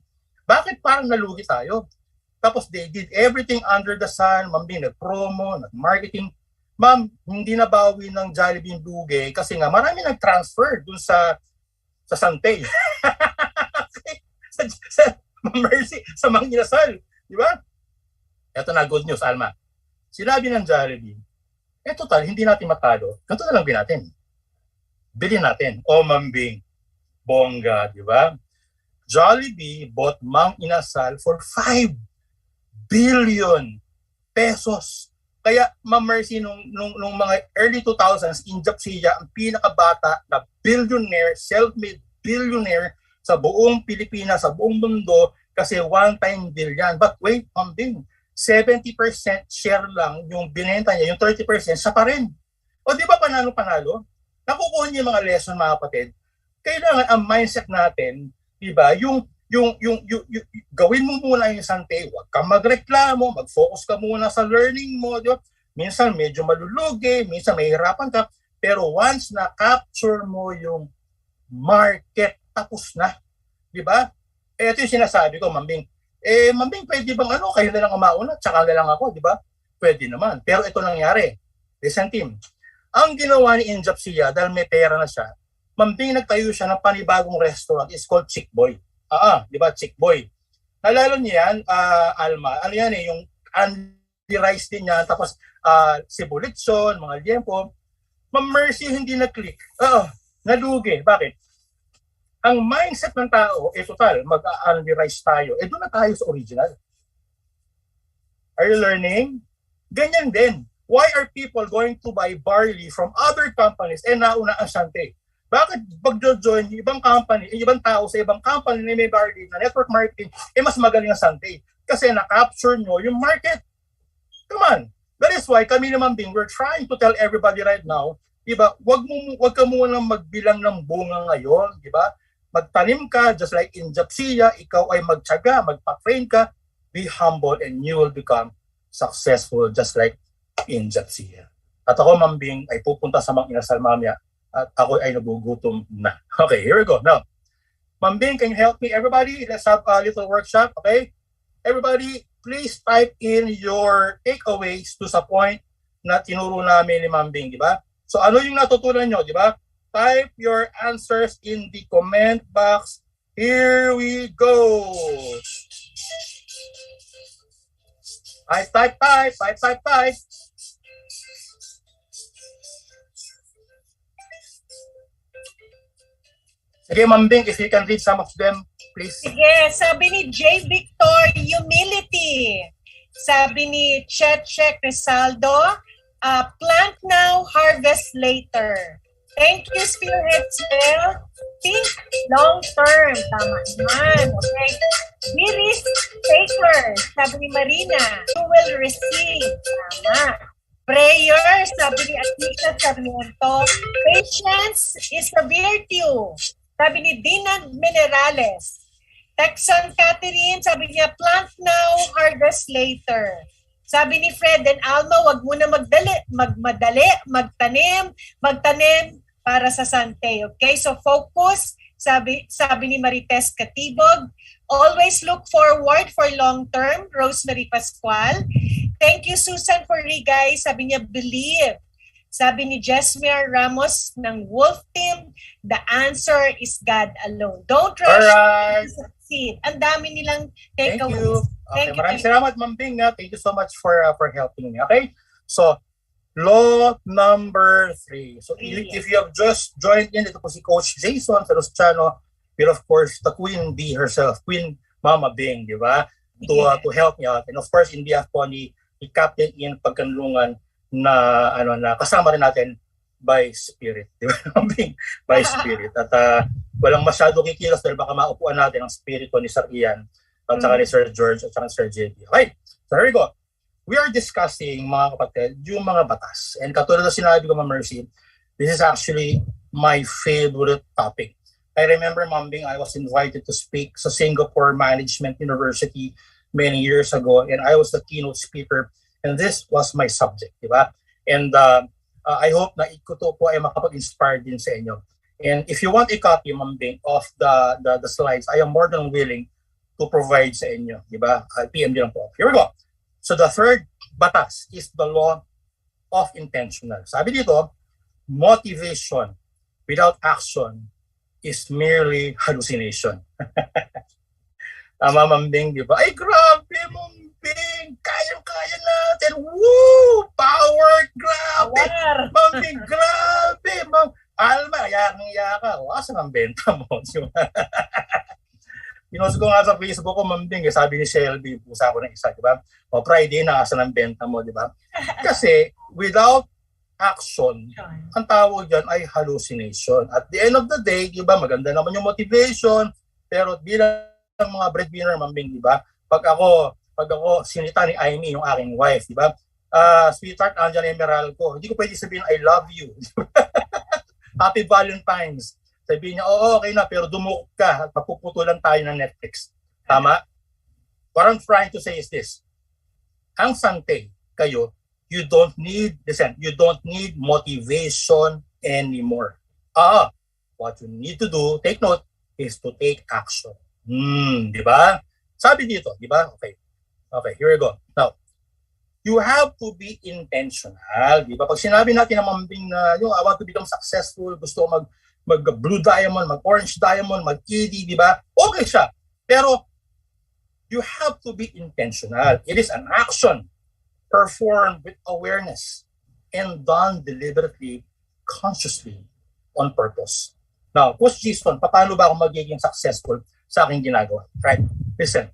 Bakit parang nalugi tayo? Tapos they did everything under the sun, mambing, nag-promo, nag-marketing. Ma'am, hindi nabawi ng Jollibee yung lugi kasi nga marami nag-transfer dun sa Santay. sa Mercy, sa mga inasal. Di ba? Ito na, good news, Alma. Sinabi ng Jollibee, total, hindi natin matalo. Ganito na lang bin natin. Bilhin natin. Mambing, bongga, di ba? Jollibee bought Mang Inasal for 5 billion pesos. Kaya, Ma'am Mercy, nung mga early 2000s, Angel Sia, ang pinakabata na billionaire, self-made billionaire sa buong Pilipinas, sa buong mundo, kasi one-time deal yan. But wait, mambing, 70% share lang yung binenta niya, yung 30% siya pa rin. O di ba panalo-panalo? Nakukuha niyo yung mga lesson, mga kapatid. Kailangan ang mindset natin, di ba, yung gawin mo muna yung Santé, huwag kang magreklamo, mag-focus ka muna sa learning mo, di ba? Minsan medyo malulugi, minsan mahihirapan ka, pero once na-capture mo yung market, tapos na, di ba? Ito yung sinasabi ko, mambing, mambing, pwede bang kayo na lang umauna, tsaka na lang ako, di ba? Pwede naman. Pero ito nangyari. Listen, team. Ang ginawa ni Angel Sia, dahil may pera na siya, mambing, nagtayo siya ng panibagong restaurant, is called Chick Boy. Di ba? Chick Boy. Nalala niyo yan, Alma, ano yan yung anti-rice din yan, tapos sibulitson, mga liempo. Ma'am Mercy, hindi na-click. Nalugi. Bakit? Ang mindset ng tao, total, mag-anti-rice tayo. Doon na tayo sa original. Are you learning? Ganyan din. Why are people going to buy barley from other companies nauna ang Santé? Bakit pag-join yung ibang company, yung ibang tao sa ibang company na may barley na network marketing, mas magaling ang Santé? Kasi na-capture nyo yung market. Come on. That is why kami naman we're trying to tell everybody right now, diba, wag ka muna magbilang ng bunga ngayon, diba? Magtanim ka, just like in Japsia, ikaw ay magtiyaga, magpa-train ka, be humble and you will become successful just like in Japsia. At ako, mambing, ay pupunta sa mga inasal mamaya at ako ay nagugutom na. Okay, here we go. Now, Mambing, can you help me? Everybody, let's have a little workshop, okay? Everybody, please type in your takeaways to sa point na tinuro namin ni Mambing, di ba? So ano yung natutunan nyo, di ba? Type your answers in the comment box. Here we go. Type. Sige, Mambing, if you can read some of them, please. Sige, sabi ni J. Victor, humility. Sabi ni Cheche Crisaldo, plant now, harvest later. Thank you, Spearhead Spell. Think long term. Tama naman. Okay. Be risk taker. Sabi ni Marina. You will receive. Tama. Prayer. Sabi ni Atisha. Sabi ni Anto. Patience is a virtue. Sabi ni Dina Minerales. Texan Catherine. Sabi niya, plant now, harvest later. Sabi ni Fred and Alma, wag muna magmadali, magtanim para sa Sante. Okay? So focus, sabi ni Marites Katibog. Always look forward for long term, Rosemary Pascual. Thank you, Susan, for regay. Sabi niya, believe. Sabi ni Jesmir Ramos ng Wolf Team, the answer is God alone. Don't rush to succeed. Ang dami nilang takeaways. Thank you. Okay, maraming salamat, Ma'am Bing. Thank you so much for helping me. Okay? So, law number 3. So, if you have just joined in, ito po si Coach Jason Ferrosciano, but of course, the Queen Bee herself, Queen Mama Bing, di ba? To help me out. And of course, in behalf po ni Captain Ian Pagkanlungan, na kasama rin natin by spirit, di ba? By spirit. At walang masyado kikilos dahil baka maupuan natin ang spirito ni Sir Ian at saka ni Sir George at saka ni Sir JB. Okay, so here we go. We are discussing, mga kapatid, yung mga batas. And katulad na sinabi ko, Ma'am Mercy, this is actually my favorite topic. I remember, Ma'am Bing, I was invited to speak sa Singapore Management University many years ago, and I was the keynote speaker. And this was my subject, di ba? And I hope na ito po ay makapag-inspire din sa inyo. And if you want a copy, Ma'am Bing, of the slides, I am more than willing to provide sa inyo, di ba? PM din lang po. Here we go. So the third batas is the law of intentional. Sabi dito, motivation without action is merely hallucination. Tama, Ma'am Bing, di ba? Ay, grabe, Ma'am Bing! Kayang-kaya natin! Woo! Power! Grabe! Ma'am Bing, grabe! Ma'am Alma, yakang-yaka ka. O, asan ang benta mo? Pinost ko nga sa Facebook ko, Ma'am Bing, sabi ni Shelby, pusa ko ng isa, di ba? O, Friday na, asan ang benta mo, di ba? Kasi, without action, ang tawag dyan ay hallucination. At the end of the day, di ba, maganda naman yung motivation, pero bilang mga breadwinner, Ma'am Bing, di ba? Pag ako sinita ni Amy, yung aking wife, di ba? Sweetheart, andyan yung meral ko. Hindi ko pwede sabihin, I love you. Happy Valentine's. Sabihin niya, oo, okay na, pero dumukot ka at mapuputulan tayo ng Netflix. Tama? What I'm trying to say is this. Ang Sante, kayo, you don't need motivation anymore. What you need to do, take note, is to take action. Di ba? Sabi dito, di ba? Okay, here we go. Now, you have to be intentional. Di ba? Pag sinabi natin na Ma'am Bing na, I want to become successful, gusto ko mag-blue diamond, mag-orange diamond, mag-ED, di ba? Okay siya. Pero, you have to be intentional. It is an action performed with awareness and done deliberately, consciously, on purpose. Now, Coach Jason, paano ba ako magiging successful sa aking ginagawa? Right? Listen.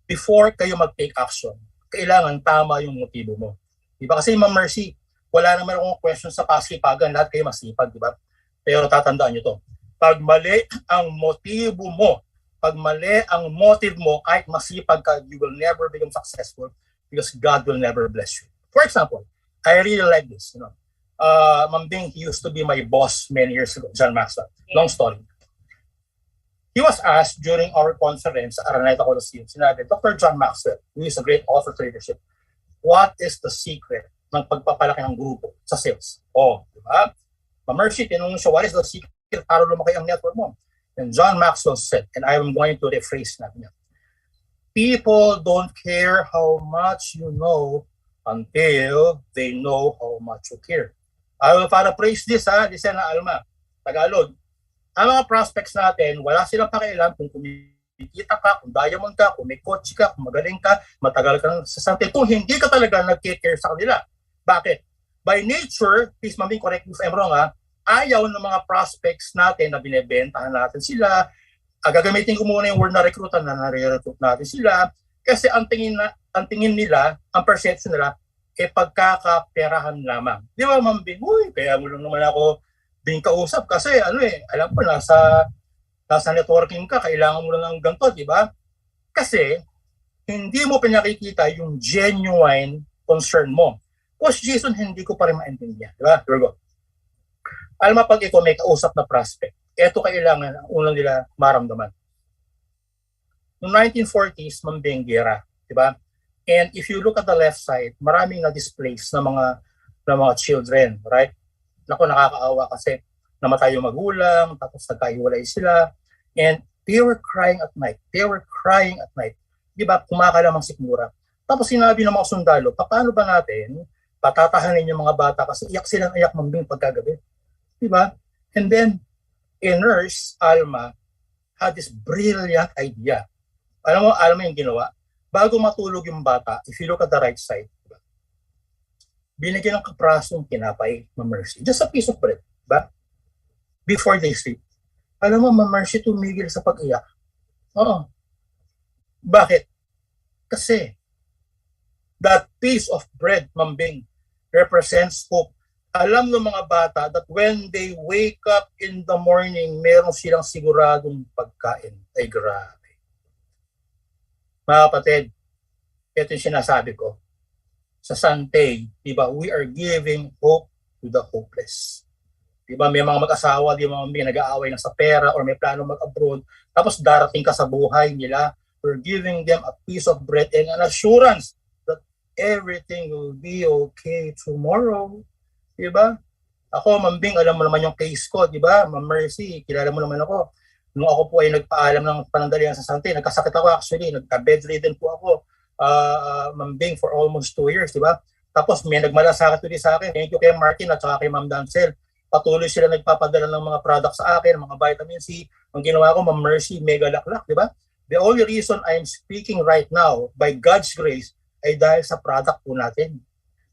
Before kayo mag-take action, kailangan tama yung motibo mo. Diba? Kasi Ma'am Mercy, wala naman akong question sa pasipagan, lahat kayo masipag, diba? Pero tatandaan nyo to. Pag mali ang motibo mo, pag mali ang motive mo, kahit masipag ka, you will never become successful because God will never bless you. For example, I really like this. Ma'am Bing, he used to be my boss many years ago, John Maxwell. Long story. He was asked during our conference sa Araneta Coliseum, sinabi, Dr. John Maxwell, who is a great author of leadership, what is the secret ng pagpapalaki ng grupo sa sales? Di ba? Ma'am Mercy, tinanong siya, what is the secret para lumaki ang network mo? And John Maxwell said, and I am going to rephrase na niya, people don't care how much you know until they know how much you care. I will paraphrase this, listen na Alma, Tagalog. Ang mga prospects natin, wala silang pakialam kung kumikita ka, kung diamond ka, kung may coach ka, kung magaling ka, matagal ka sa Sante. Kung hindi ka talaga nag-care sa kanila. Bakit? By nature, please mami, correct me if I'm wrong, ayaw ng mga prospects natin na binebentahan natin sila. Gagamitin ko muna yung word na recruitan na nare-recruit natin sila. Kasi ang tingin nila, ang perception nila, pagkakaperahan lamang. Di ba, Ma'am Bing? Uy, kaya mo lang naman ako Bing kausap kasi alam ko nasa networking ka, kailangan mo lang ng ganito, di ba? Kasi hindi mo pinakikita yung genuine concern mo. Coach Jason, hindi ko pa rin maintindihan. Di ba? Here we go. Alam mo, pag ikaw may kausap na prospect, ito kailangan ang unang nila maramdaman. Noong 1940s, Mambing Gera, di ba? And if you look at the left side, maraming na-displace na mga children, right? Naku, nakakaawa kasi namatay yung magulang, tapos nagkahiwalay sila, and they were crying at night. They were crying at night. Di ba? Kumakalamang sikmura. Tapos sinabi ng mga sundalo, paano ba natin patatahanin yung mga bata kasi iyak silang iyak Mambing pagkagabi. Di ba? And then, a nurse, Alma, had this brilliant idea. Alam mo yung ginawa? Bago matulog yung bata, if you look at the right side, diba? Binigyan ng kaprasong tinapay, Ma'am Mercy. Just a piece of bread, diba? Before they sleep. Alam mo, Ma'am Mercy, tumigil sa pag-iyak. Oo. Bakit? Kasi that piece of bread, Ma'am Bing, represents hope. Alam ng mga bata that when they wake up in the morning, meron silang siguradong pagkain. Ay, grabe. Mga kapatid, ito yung sinasabi ko. Sa Santay, diba, we are giving hope to the hopeless. Diba, may mga mag-asawa, di ba, may nag-aaway na sa pera or may plano mag-abroad, tapos darating ka sa buhay nila, we're giving them a piece of bread and an assurance that everything will be okay tomorrow. Diba? Ako, Mambing, alam mo naman yung case ko, diba? Ma'am Mercy, kilala mo naman ako. Nung ako po ay nagpaalam ng panandalian sa Santay, nagkasakit ako actually, nagka-bedridden po ako, Mambing, for almost 2 years, di ba? Tapos may nagmalasakit ulit sa akin. Thank you kay Martin at saka kay Ma'am Dancel. Patuloy sila nagpapadala ng mga products sa akin, mga vitamin C. Ang ginawa ko, Ma'am Mercy, mega laklak, di ba? The only reason I'm speaking right now, by God's grace, ay dahil sa product po natin.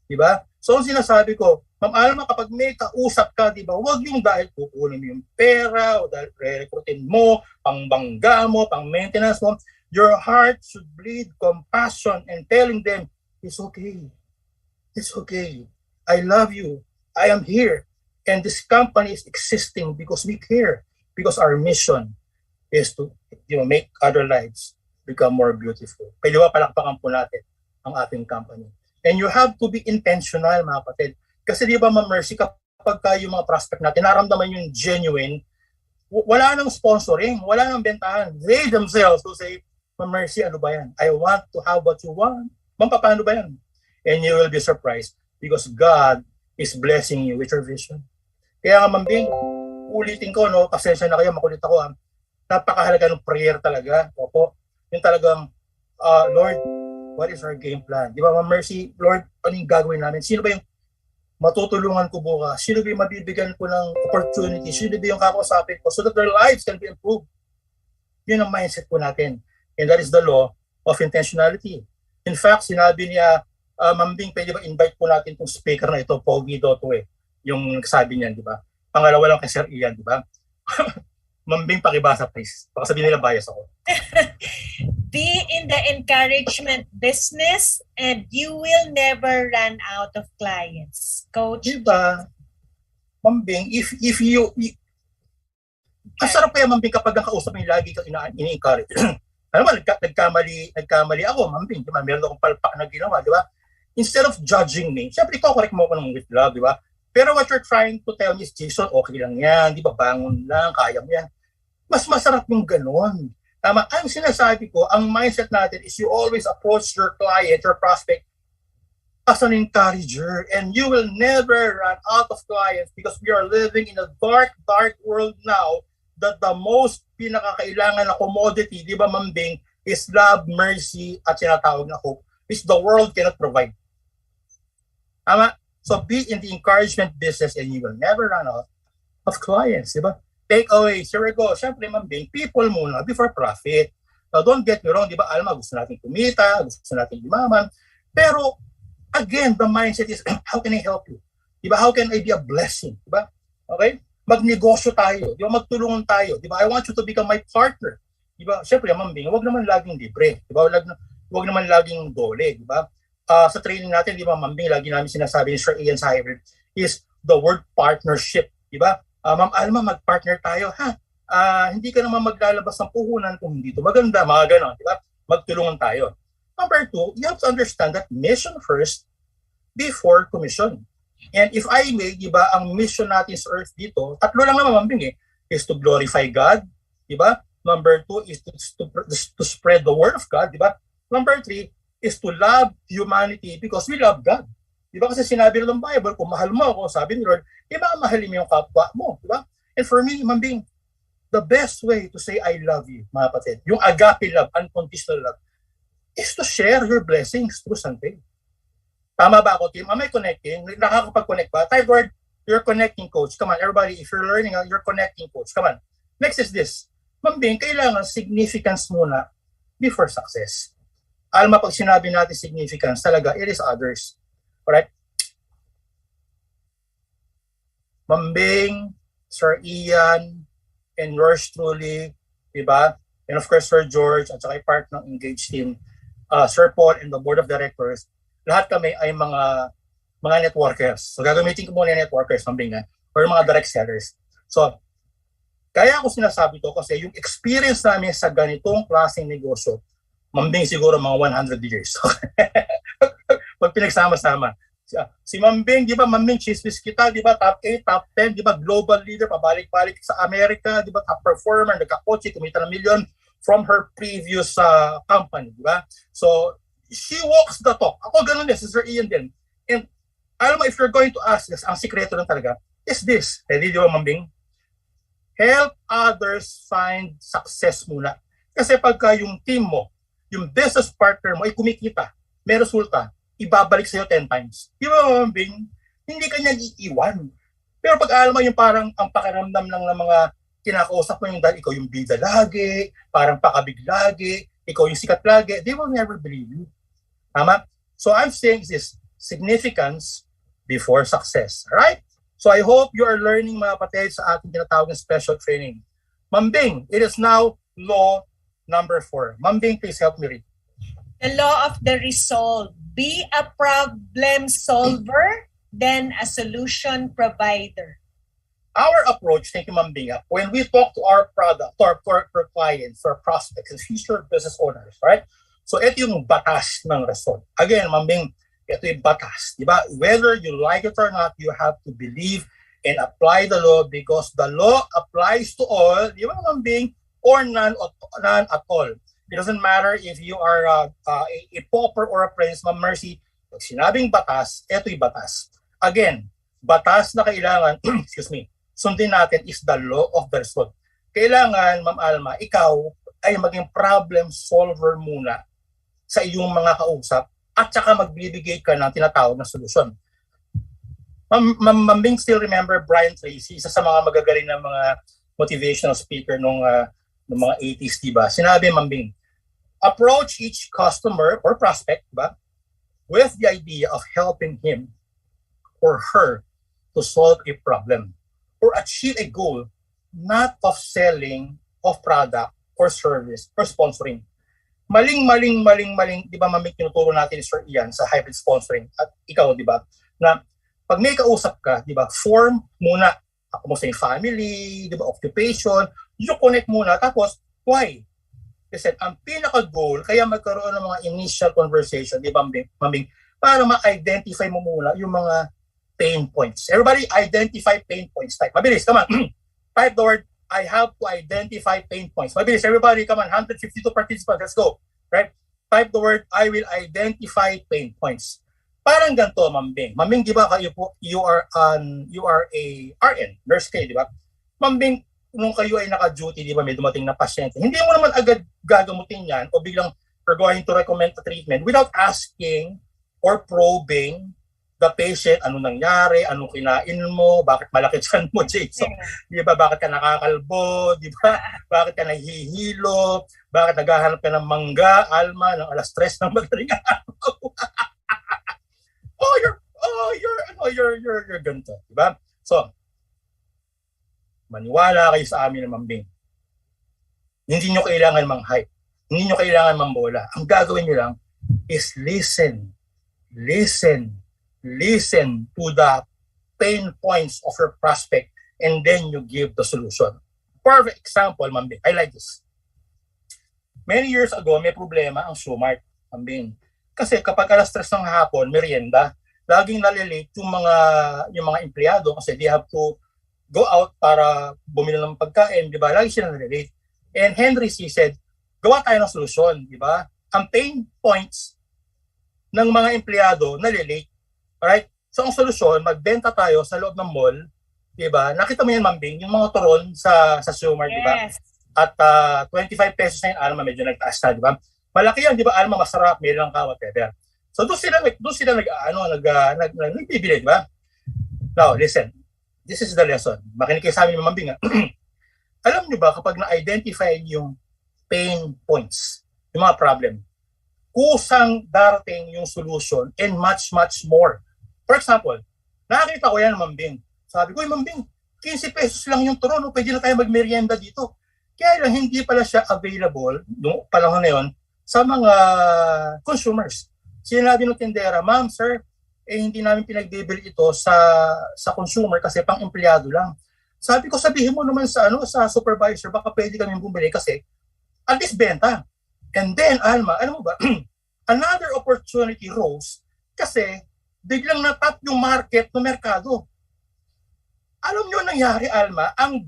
Di ba? So, sinasabi ko, Ma'am Alma, kapag may kausap ka, di ba, huwag yung dahil kukunin mo yung pera o dahil re-recruitin mo, pangbangga mo, pang-maintenance mo. Your heart should bleed compassion and telling them, it's okay. It's okay. I love you. I am here. And this company is existing because we care. Because our mission is to make other lives become more beautiful. Pwede ba palakpakan po natin ang ating company? And you have to be intentional, mga kapatid. Kasi di ba, Ma'am Mercy, kapag yung mga prospect natin, naramdaman yung genuine, wala nang sponsoring, wala nang bentahan. They themselves will say, Ma'am Mercy, ano ba yan? I want to have what you want. Ma'am, paano ba yan? And you will be surprised because God is blessing you with your vision. Kaya nga, Ma'am Bing, ulitin ko, no, pasensya na kayo, makulit ako. Napakahalaga ng prayer talaga. Opo, yung talagang, Lord, what is our game plan? Di ba, Ma'am Mercy, Lord, ano yung gagawin namin? Sino ba yung matutulungan ko bukas? Sino ba yung mabibigyan ko ng opportunity? Sino ba yung kakausapin ko so that their lives can be improved? Yun ang mindset po natin. And that is the law of intentionality. In fact, sinabi niya, Ma'am Bing, pwede ba invite po natin itong speaker na ito, Pogi Doto yung nagsabi niyan, di ba? Pangalawa lang kay Sir Ian, di ba? Ma'am Bing, pakibasa please. Baka sabihin nila bias ako. Be in the encouragement business and you will never run out of clients. Coach? Diba? Ma'am Bing, if you ang sarap kaya, Ma'am Bing, kapag ang kausap mo lagi kang ini-encourage. Alam mo, nagkamali ako, Ma'am Bing. Diba? Meron akong palpak na ginawa, di ba? Instead of judging me, syempre correct mo ako ng with love, di ba? Pero what you're trying to tell me is, Jason, okay lang yan, di ba? Bangon lang, kaya mo yan. Mas masarap yung ganon. Tama, ang sinasabi ko, ang mindset natin is you always approach your client, your prospect, as an encourager, and you will never run out of clients because we are living in a dark, dark world now that the most pinakakailangan na commodity, di ba, Ma'am Bing, is love, mercy, at sinatawag na hope, which the world cannot provide. Tama? So be in the encouragement business and you will never run out of clients, di ba? Takeaways, here we go. Siyempre, Ma'am Bing, people muna before profit. Now, don't get me wrong, di ba, Alma, gusto natin kumita, gusto natin yumaman. Pero, again, the mindset is, how can I help you? Di ba, how can I be a blessing? Di ba? Okay? Magnegosyo tayo. Di ba, magtulungan tayo. Di ba, I want you to become my partner. Di ba, siyempre, Ma'am Bing, huwag naman laging libre. Di ba, huwag naman laging dole. Di ba? sa training natin, di ba, Mambing, lagi namin sinasabi ni Sir Ian sa hybrid, is the word partnership, di ba? Ma'am Alma, mag-partner tayo, ha? Hindi ka naman maglalabas ng puhunan kung hindi ito maganda, mga ganon, di ba? Magtulungan tayo. Number 2, you have to understand that mission first before commission. And if I may, di ba, ang mission natin sa earth dito, tatlo lang naman, Mambing, is to glorify God, di ba? Number 2 is to spread the word of God, di ba? Number 3 is to love humanity because we love God. Di ba? Kasi sinabi ng Bible, kung mahal mo ako, sabi ni Lord, mahalin mo yung kapwa mo, di ba? And for me, Mambing, the best way to say I love you, mga kapatid, yung agape love, unconditional love, is to share your blessings through something. Tama ba ako, team? Am I connecting? Nakakapag-connect ba? Type word, you're connecting, coach. Come on, everybody, if you're learning, you're connecting, coach. Come on. Next is this. Mambing, kailangan significance muna before success. Alma, pag sinabi natin significance, talaga, it is others. Alright? Mambing, Sir Ian, and yours truly, diba? And of course, Sir George, at saka part ng Engage team, Sir Paul, and the board of directors, lahat kami ay mga networkers. So gagamitin ko muna yung networkers, Mambing, or mga direct sellers. So, kaya ako sinasabi to kasi yung experience namin sa ganitong klaseng negosyo, Mambing siguro mga 100 years. Pag pinagsama-sama. Si Mambing, di ba, Mambing, chismis kita, di ba, top 8, top 10, di ba, global leader, pabalik-balik sa Amerika, di ba, top performer, nagka-coach, kumita ng milyon from her previous company, di ba? So, she walks the talk. Ako ganun din, si Sir Ian din. And, alam mo, if you're going to ask this, ang sikreto lang talaga, is this, ready, di ba, Mambing? Help others find success muna. Kasi pagka yung team mo, yung business partner mo ay kumikita, may resulta, ibabalik sa'yo 10 times. Di ba, Mambing? Hindi ka niya iiwan. Pero pag alam mo yung parang ang pakiramdam lang ng mga kinakausap mo yung dahil ikaw yung bida lagi, parang pakabig lagi, ikaw yung sikat lagi, they will never believe you. Tama? So I'm saying this, significance before success. Right? So I hope you are learning, mga kapatid, sa ating tinatawag ng special training. Mambing, it is now law number 4. Mambing, please help me read. The law of the resolve. Be a problem solver, then a solution provider. Our approach, thank you, Mambing, when we talk to our product, to our clients, or prospects, and future business owners, right? So ito yung batas ng resolve. Again, Mambing, ito yung batas. Diba? Whether you like it or not, you have to believe and apply the law because the law applies to all, di ba, Mambing, or none at all. It doesn't matter if you are a pauper or a prince, Ma'am Mercy. Pag sinabing batas, ito yung batas. Again, batas na kailangan, excuse me, sundin natin is the law of the result. Kailangan, Ma'am Alma, ikaw ay maging problem solver muna sa iyong mga kausap at saka magbibigay ka ng tinatawag na solusyon. Mambing still remember Brian Tracy, isa sa mga magagaling na mga motivational speaker nung mga 80s, diba? Sinabi, Mambing, approach each customer or prospect, diba, with the idea of helping him or her to solve a problem or achieve a goal, not of selling of product or service or sponsoring. Maling, di ba, Mambing, tinuturo natin ni Sir Ian sa hybrid sponsoring at ikaw, di ba, na pag may kausap ka, di ba, form muna, ako mo sa family, di ba, occupation, you connect muna, tapos, why? Kasi ang pinaka-goal, kaya magkaroon ng mga initial conversation, di ba, Mambing, para ma-identify mo muna yung mga pain points. Everybody, identify pain points. Type. Mabilis, come on. Type the word, I have to identify pain points. Mabilis, everybody, come on. 152 participants, let's go. Right? Type the word, I will identify pain points. Parang ganito, Mambing. Mambing, di ba, you are a RN, nurse kayo, di ba? Mambing, nung kayo ay naka-duty, di ba, may dumating na pasyente, hindi mo naman agad gagamutin yan o biglang you're going to recommend a treatment without asking or probing the patient, ano nangyari, ano kinain mo, bakit malaki tiyan mo, Jason, di ba, bakit ka nakakalbo, di ba, bakit ka nahihilo, bakit naghahanap ka ng mangga, Alma, ng alas 3 ng madaling araw. You're ganito, di ba? So, maniwala kayo sa amin na Mambing. Hindi nyo kailangan mang-hype. Hindi nyo kailangan mambola. Ang gagawin nyo lang is listen listen to the pain points of your prospect, and then you give the solution. Perfect example, Ma'am Bing. I like this. Many years ago, may problema ang Sumart, Ma'am Bing. Kasi kapag alas 3 ng hapon, merienda, laging nalilate yung mga empleyado kasi they have to go out para bumili ng pagkain, di ba? Lagi sila nalilate. And Henry C. said, gawa tayo ng solusyon, di ba? Ang pain points ng mga empleyado nalilate. Alright? So ang solusyon, magbenta tayo sa loob ng mall, di ba? Nakita mo yan, Ma'am Bing, yung mga turon sa Sumart, di ba? Yes. At 25 pesos na yung Alma, medyo nagtaas na, di ba? Malaki yan, di ba? Alma, masarap, may lang ka, whatever. So doon sila nagbibili, di ba? Now, listen. This is the lesson. Makinig kayo sa amin, Ma'am Bing. Alam niyo ba, kapag na-identify yung pain points, yung mga problem, kusang darating yung solution and much, much more. For example, nakakita ko yan, Ma'am Bing. Sabi ko, Ma'am Bing, 15 pesos lang yung turon, pwede na tayo magmerienda dito. Kaya lang, hindi pala siya available, noong panahon na yun, sa mga consumers. Sinabi ng tindera, Ma'am, sir, hindi namin pinagbibili ito sa consumer kasi pang empleyado lang. Sabi ko, sabihin mo naman sa supervisor, baka pwede kami bumili kasi at least benta. And then, Alma, alam mo ba, another opportunity rose kasi biglang natap yung market ng merkado. Alam nyo nangyari, Alma, ang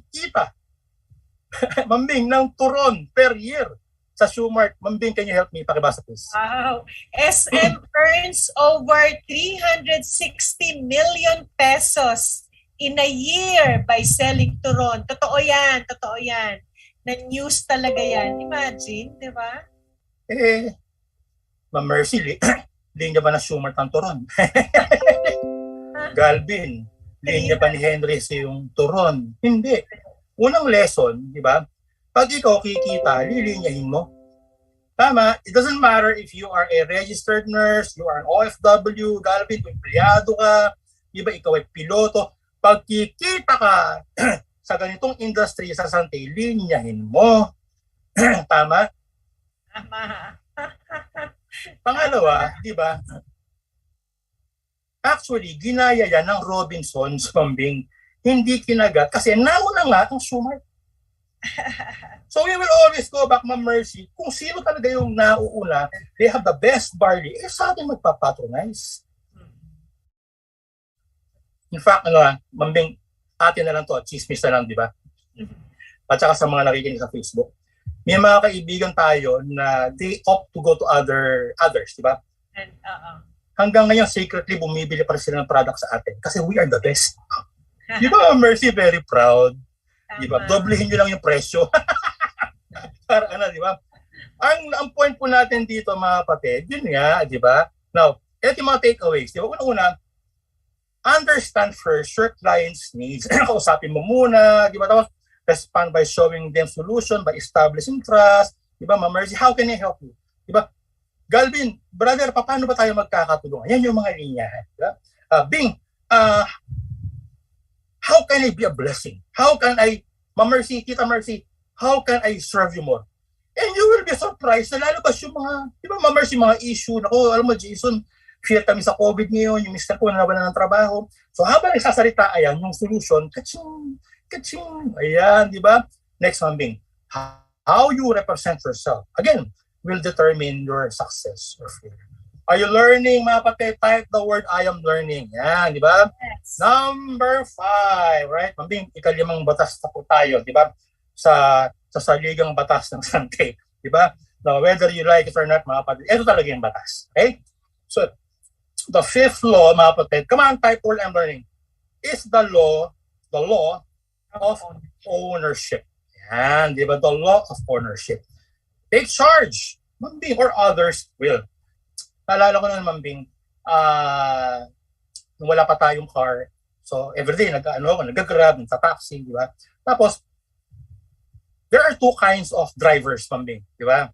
kita, Ma'am Bing, ng turon per year sa Sumart. Ma'am Bing, can you help me? Pakibasa, please. Wow. SM earns over 360 million pesos in a year by selling turon. Totoo yan. Na-news talaga yan. Imagine, di ba? Ma'am Mercy, linya ba na Sumart ang turon? Galvin, linya ba ni Henry yung turon? Hindi. Unang lesson, di ba? Pag ikaw kikita, lilinyahin mo. Tama, it doesn't matter if you are a registered nurse, you are an OFW, Galvin, kung empleyado ka, iba ikaw ay piloto. Pag kikita ka sa ganitong industry sa Sante, linyahin mo. Tama? Tama. Pangalawa, di ba? Actually, ginaya yan ng Robinsons, Ma'am Bing. Hindi kinagat kasi nauna nga ang Sumart. So we will always go back, Ma'am Mercy, kung sino talaga yung nauuna, they have the best barley, sa atin magpapatronize. In fact, Ma'am Bing, atin na lang to, chismis na lang, di ba? At saka sa mga nakikinig sa Facebook, may mga kaibigan tayo na they opt to go to others, di ba? Hanggang ngayon, secretly, bumibili pa sila ng product sa atin kasi we are the best. Di ba, Ma'am Mercy, very proud? Di ba? Doblehin nyo lang yung presyo. Para di ba? Ang point po natin dito, mga kapatid, yun nga, di ba? Now, ito yung mga takeaways. Di ba? Una, understand first your client's needs. Kausapin mo muna, di ba? Tapos, respond by showing them solution, by establishing trust. Di ba, Ma'am Mercy, how can I help you? Di ba? Galvin, brother, paano ba tayo magkakatulungan? Yan yung mga linya. Di ba? Bing, how can I be a blessing? How can I, Ma'am Mercy, Tita Mercy, how can I serve you more? And you will be surprised na lalabas yung mga, di ba, Ma'am Mercy, mga issue. Naku, alam mo, Jason, fear kami sa COVID ngayon, yung mister ko na nawalan ng trabaho. So habang nagsasalita, ayan, yung solution, kaching, ayan, di ba? Next one being, how you represent yourself, again, will determine your success or failure. Are you learning, mga kapatid? Type the word, I am learning. Yan, di ba? Yes. Number 5, right? Mambing, ikalimang batas na po tayo, di ba? Sa saligang batas ng Sante, di ba? Now, whether you like it or not, mga kapatid, ito talaga yung batas. Okay? So, the 5th law, mga kapatid, come on, type word, I'm learning, is the law of ownership. Yan, di ba? The law of ownership. Take charge, Mambing, or others will. Naalala ko na naman, Bing, nung wala pa tayong car, so everyday nag-grab, nagta-taxi, di ba? Tapos, there are 2 kinds of drivers, Bing, di ba?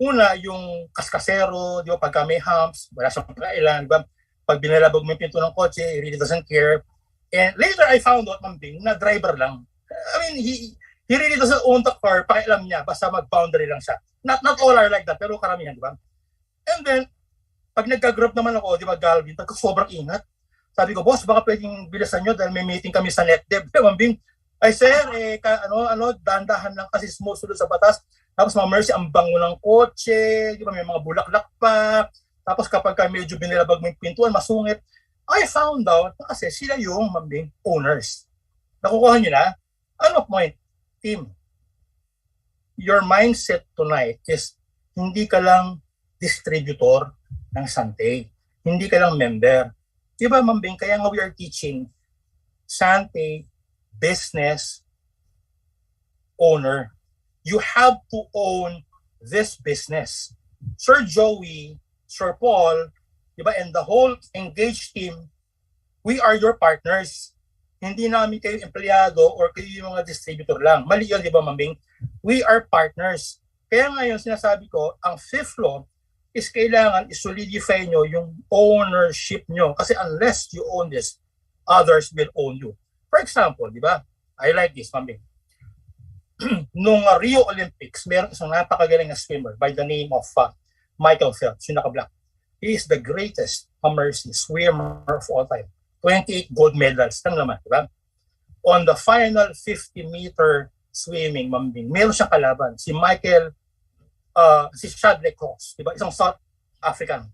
Una, yung kaskasero, di ba, pagka may humps, wala siyang kailan, di ba? Pag binalabog mo yung pinto ng kotse, he really doesn't care. And later, I found out, Bing, na driver lang. I mean, he really doesn't own the car, pakialam niya, basta mag-boundary lang siya. Not all are like that, pero karamihan, di ba? And then, Pag nagka-group naman ako, di ba, Galvin, sobrang ingat. Sabi ko, boss, baka pwedeng bilisan nyo dahil may meeting kami sa NetDev. Mambing, ay sir, dahan-dahan lang kasi sumusunod sa batas. Tapos Ma'am Mercy, ang bango ng kotse, di ba, may mga bulaklak pa. Tapos kapag medyo binilabag mo yung pintuan, masungit. I found out na kasi sila yung mambing owners. Nakukuha nyo na? Ano point? Team, your mindset tonight is hindi ka lang distributor ng Sante. Hindi ka lang member. Di ba, mambing, kaya nga we are teaching Sante business owner. You have to own this business. Sir Joey, Sir Paul, di ba, and the whole engaged team, we are your partners. Hindi namin kayo empleyado or kayo yung mga distributor lang. Mali yun, di ba, mambing? We are partners. Kaya ngayon, sinasabi ko, ang fifth law is kailangan i-solidify nyo yung ownership nyo. Kasi unless you own this, others will own you. For example, di ba? I like this, mambing. Nung Rio Olympics, meron isang napakagaling na swimmer by the name of Michael Phelps, yung naka-black. He is the greatest swimmer of all time. 28 gold medals lang naman, di ba? On the final 50-meter swimming, mambing, meron siyang kalaban, si Shadley Cross, di ba? Isang South African.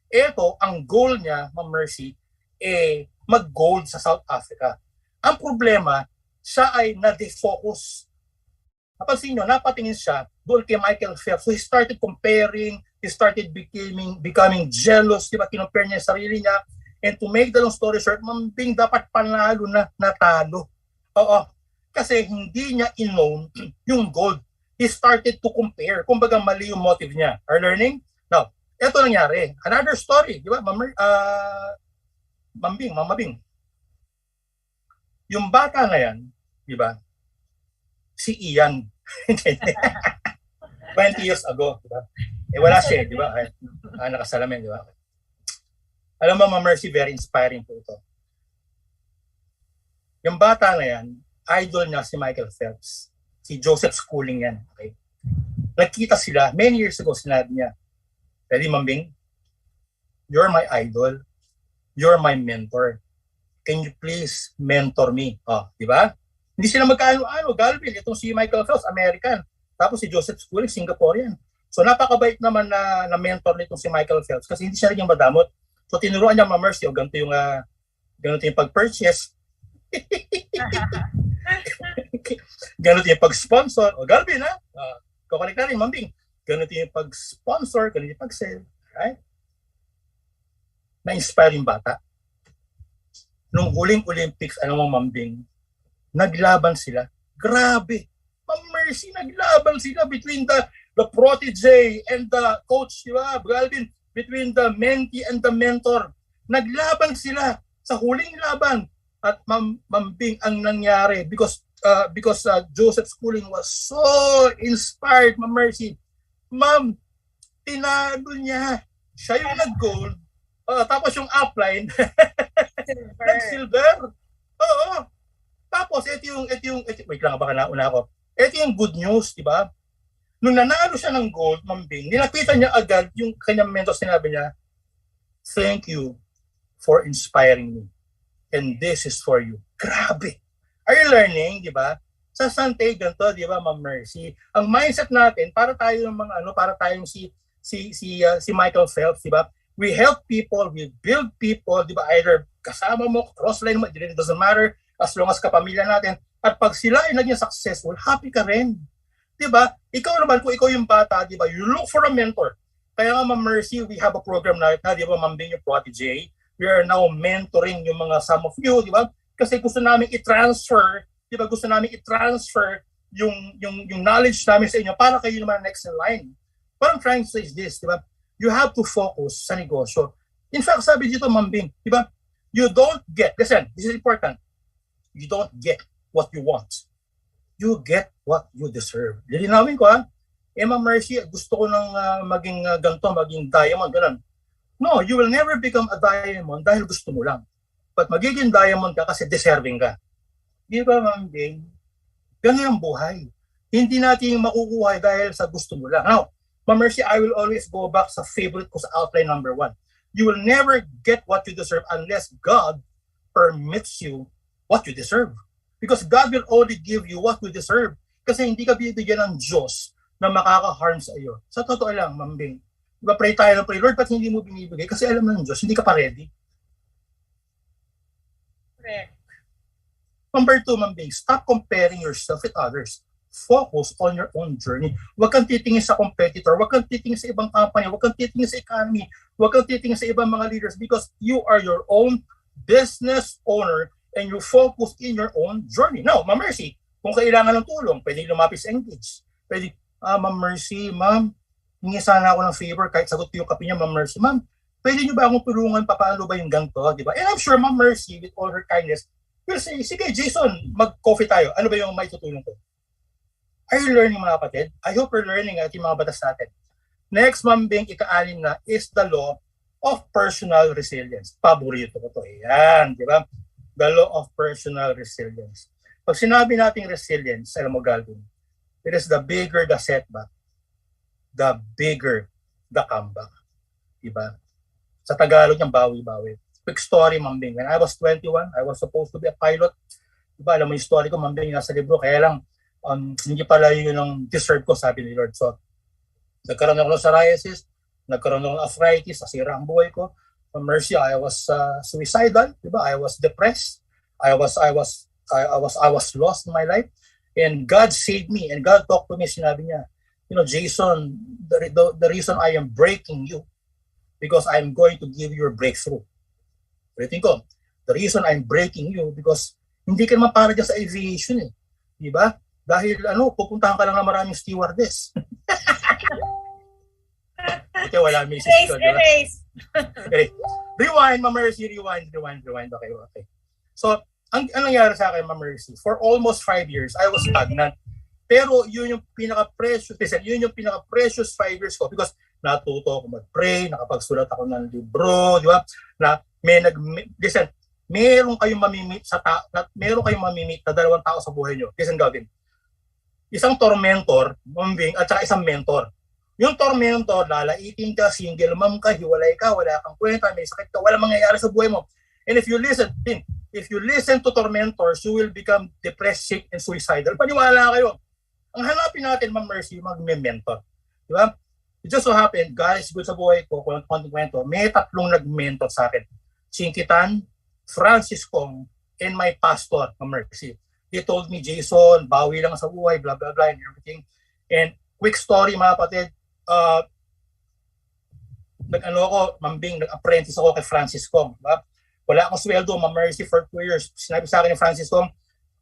Ito, ang goal niya, Ma'am Mercy, mag-gold sa South Africa. Ang problema, siya ay na-defocus. Napansin nyo, napatingin siya doon kay Michael Phelps. So he started comparing, he started becoming jealous, di ba? Kinompare niya yung sarili niya. And to make the long story short, mambing, dapat panalo na natalo. Oo. Kasi hindi niya in-known yung gold. He started to compare. Kumbaga mali yung motive niya. Are learning? Now, ito nangyari. Another story, di ba? Mambing. Yung bata na yan, di ba? Si Ian. 20 years ago, di ba? Wala siya, di ba? Nakasalamin, di ba? Alam mo, Ma'am Mercy, very inspiring po ito. Yung bata na yan, idol niya si Michael Phelps. Si Joseph Schooling yan. Okay? Nagkita sila, many years ago, sinabi niya, Ready, Mambing? You're my idol. You're my mentor. Can you please mentor me? Oh, di ba? Hindi sila magkaano-ano. Galvin, itong si Michael Phelps, American. Tapos si Joseph Schooling, Singaporean. So napakabait naman na mentor nitong si Michael Phelps kasi hindi siya rin yung madamot. So tinuruan niya, Ma'am Mercy, o ganito yung pag-purchase. Ganito yung pag-sponsor. O Galvin, ha? Kukunik na rin, Mambing. Ganito yung pag-sponsor, ganito yung pag-sell. Right? Na-inspire yung bata. Nung huling Olympics, Mambing, naglaban sila. Grabe. Ma'am Mercy, naglaban sila between the protege and the coach, di ba? Galvin, between the mentee and the mentor. Naglaban sila sa huling laban. At Mambing, ang nangyari, because Joseph Schooling was so inspired, Ma'am Mercy. Ma'am, tinalo niya. Siya yung nag-gold. Tapos yung upline, nag-silver. Oo. Tapos, wait lang, baka nauna ako. Ito yung good news, di ba? Nung nanalo siya ng gold, Mambing, nilapitan niya agad yung kanyang mentor, sinabi niya, thank you for inspiring me. And this is for you. Grabe. Are you learning, di ba? Sa Sante, ganito, di ba, Ma'am Mercy? Ang mindset natin, para tayong si Michael Phelps, di ba? We help people, we build people, di ba? Either kasama mo, crossline mo, it doesn't matter, as long as kapamilya natin. At pag sila ay naging successful, happy ka rin. Di ba? Ikaw naman, kung ikaw yung bata, di ba? You look for a mentor. Kaya nga, Ma'am Mercy, we have a program na, di ba, Mambing yung protege. We are now mentoring yung mga some of you, di ba? Kasi gusto namin i-transfer, di ba? Gusto namin i-transfer yung knowledge namin sa inyo para kayo naman next in line. What I'm trying to say is this, di ba? You have to focus sa negosyo. In fact, sabi dito, Mambing, di ba? You don't get, listen, this is important. You don't get what you want. You get what you deserve. Lilinawin ko, ha? Ma'am Mercy, gusto ko nang maging ganito, maging diamond, ganun. No, you will never become a diamond dahil gusto mo lang. But magiging diamond ka kasi deserving ka. Di ba, Mambing? Ganun ang buhay. Hindi natin makukuha dahil sa gusto mo lang. Now, Ma'am Mercy, I will always go back sa favorite ko sa outline number 1. You will never get what you deserve unless God permits you what you deserve. Because God will only give you what you deserve. Kasi hindi ka bibigyan ng Diyos na makaka-harm sa iyo. Sa totoo lang, Ma'am Bing, diba pray tayo ng pray, Lord, ba't hindi mo binibigay? Kasi alam ng Diyos, hindi ka pa ready. Correct. Number 2, Ma'am Bing, stop comparing yourself with others. Focus on your own journey. Huwag kang titingin sa competitor, huwag kang titingin sa ibang company, huwag kang titingin sa economy, huwag kang titingin sa ibang mga leaders because you are your own business owner and you focus in your own journey. Now, Ma'am Mercy, kung kailangan ng tulong, pwede lumapit sa Engage. Pwede, Ma'am Mercy, Ma'am, hingi sana ako ng favor kahit sagot ko yung kape niya, Ma'am Mercy. Ma'am, pwede niyo ba akong tulungan paano ba yung ganito, di ba? And I'm sure Ma'am Mercy, with all her kindness, will say, sige Jason, mag-coffee tayo. Ano ba yung may tutulong ko? Are you learning mga kapatid? I hope you're learning at yung mga batas natin. Next, Ma'am Bing, ika-anim na is the law of personal resilience. Paborito ko to. Yan, di ba? The law of personal resilience. Pag sinabi nating resilience, alam mo, Galvin, it is the bigger the setback, the bigger the comeback. Diba? Sa Tagalog yung bawi-bawi. Quick story, Ma'am Bing. When I was 21, I was supposed to be a pilot. Diba? Alam mo yung story ko, Ma'am Bing, nasa libro. Kaya lang, hindi pala yun ang deserve ko, sabi ni Lord. So, nagkaroon ako ng psoriasis, nagkaroon ako ng arthritis, nasira ang buhay ko. Mercy, I was suicidal, diba? I was depressed. I was lost in my life. And God saved me. And God talked to me, sinabi niya, you know, Jason, the reason I am breaking you because I'm going to give you a breakthrough. Ulitin ko, the reason I'm breaking you because hindi ka naman para dyan sa aviation eh. Diba? Dahil pupuntahan ka lang ng maraming stewardess. Okay, wala may sisko. Erase. Okay. Rewind, Ma'am Mercy, rewind. Okay. So, ang nangyari sa akin, Ma'am Mercy, for almost 5 years, I was stagnant. Pero yun yung pinaka-precious 5 years ko because natuto ako mag-pray, nakapagsulat ako ng libro, di ba? Listen, meron kayong mamimit na dalawang tao sa buhay nyo. Listen, Gavin. Isang tormentor, Mambing, at saka isang mentor. Yung tormentor, lalaitin ka, single mom ka, hiwalay ka, wala kang kwenta, may sakit ka, wala mangyayari sa buhay mo. And if you listen to tormentors, you will become depressed, sick, and suicidal. Paniwala kayo. Ang hanapin natin, Ma'am Mercy, mag-mentor. Di ba? It just so happened, guys, good sa buhay ko, kung kwento, may 3 nag-mentor sa akin. Chinkitan, Francis Kong, and my pastor, Ma'am Mercy. He told me, Jason, bawi lang sa buhay, blah, blah, blah, and everything. And quick story, mga kapatid, nag-apprentice ako kay Francis Kong. Diba? Wala akong sweldo, Ma'am Mercy, for 2 years. Sinabi sa akin ni Francis Kong,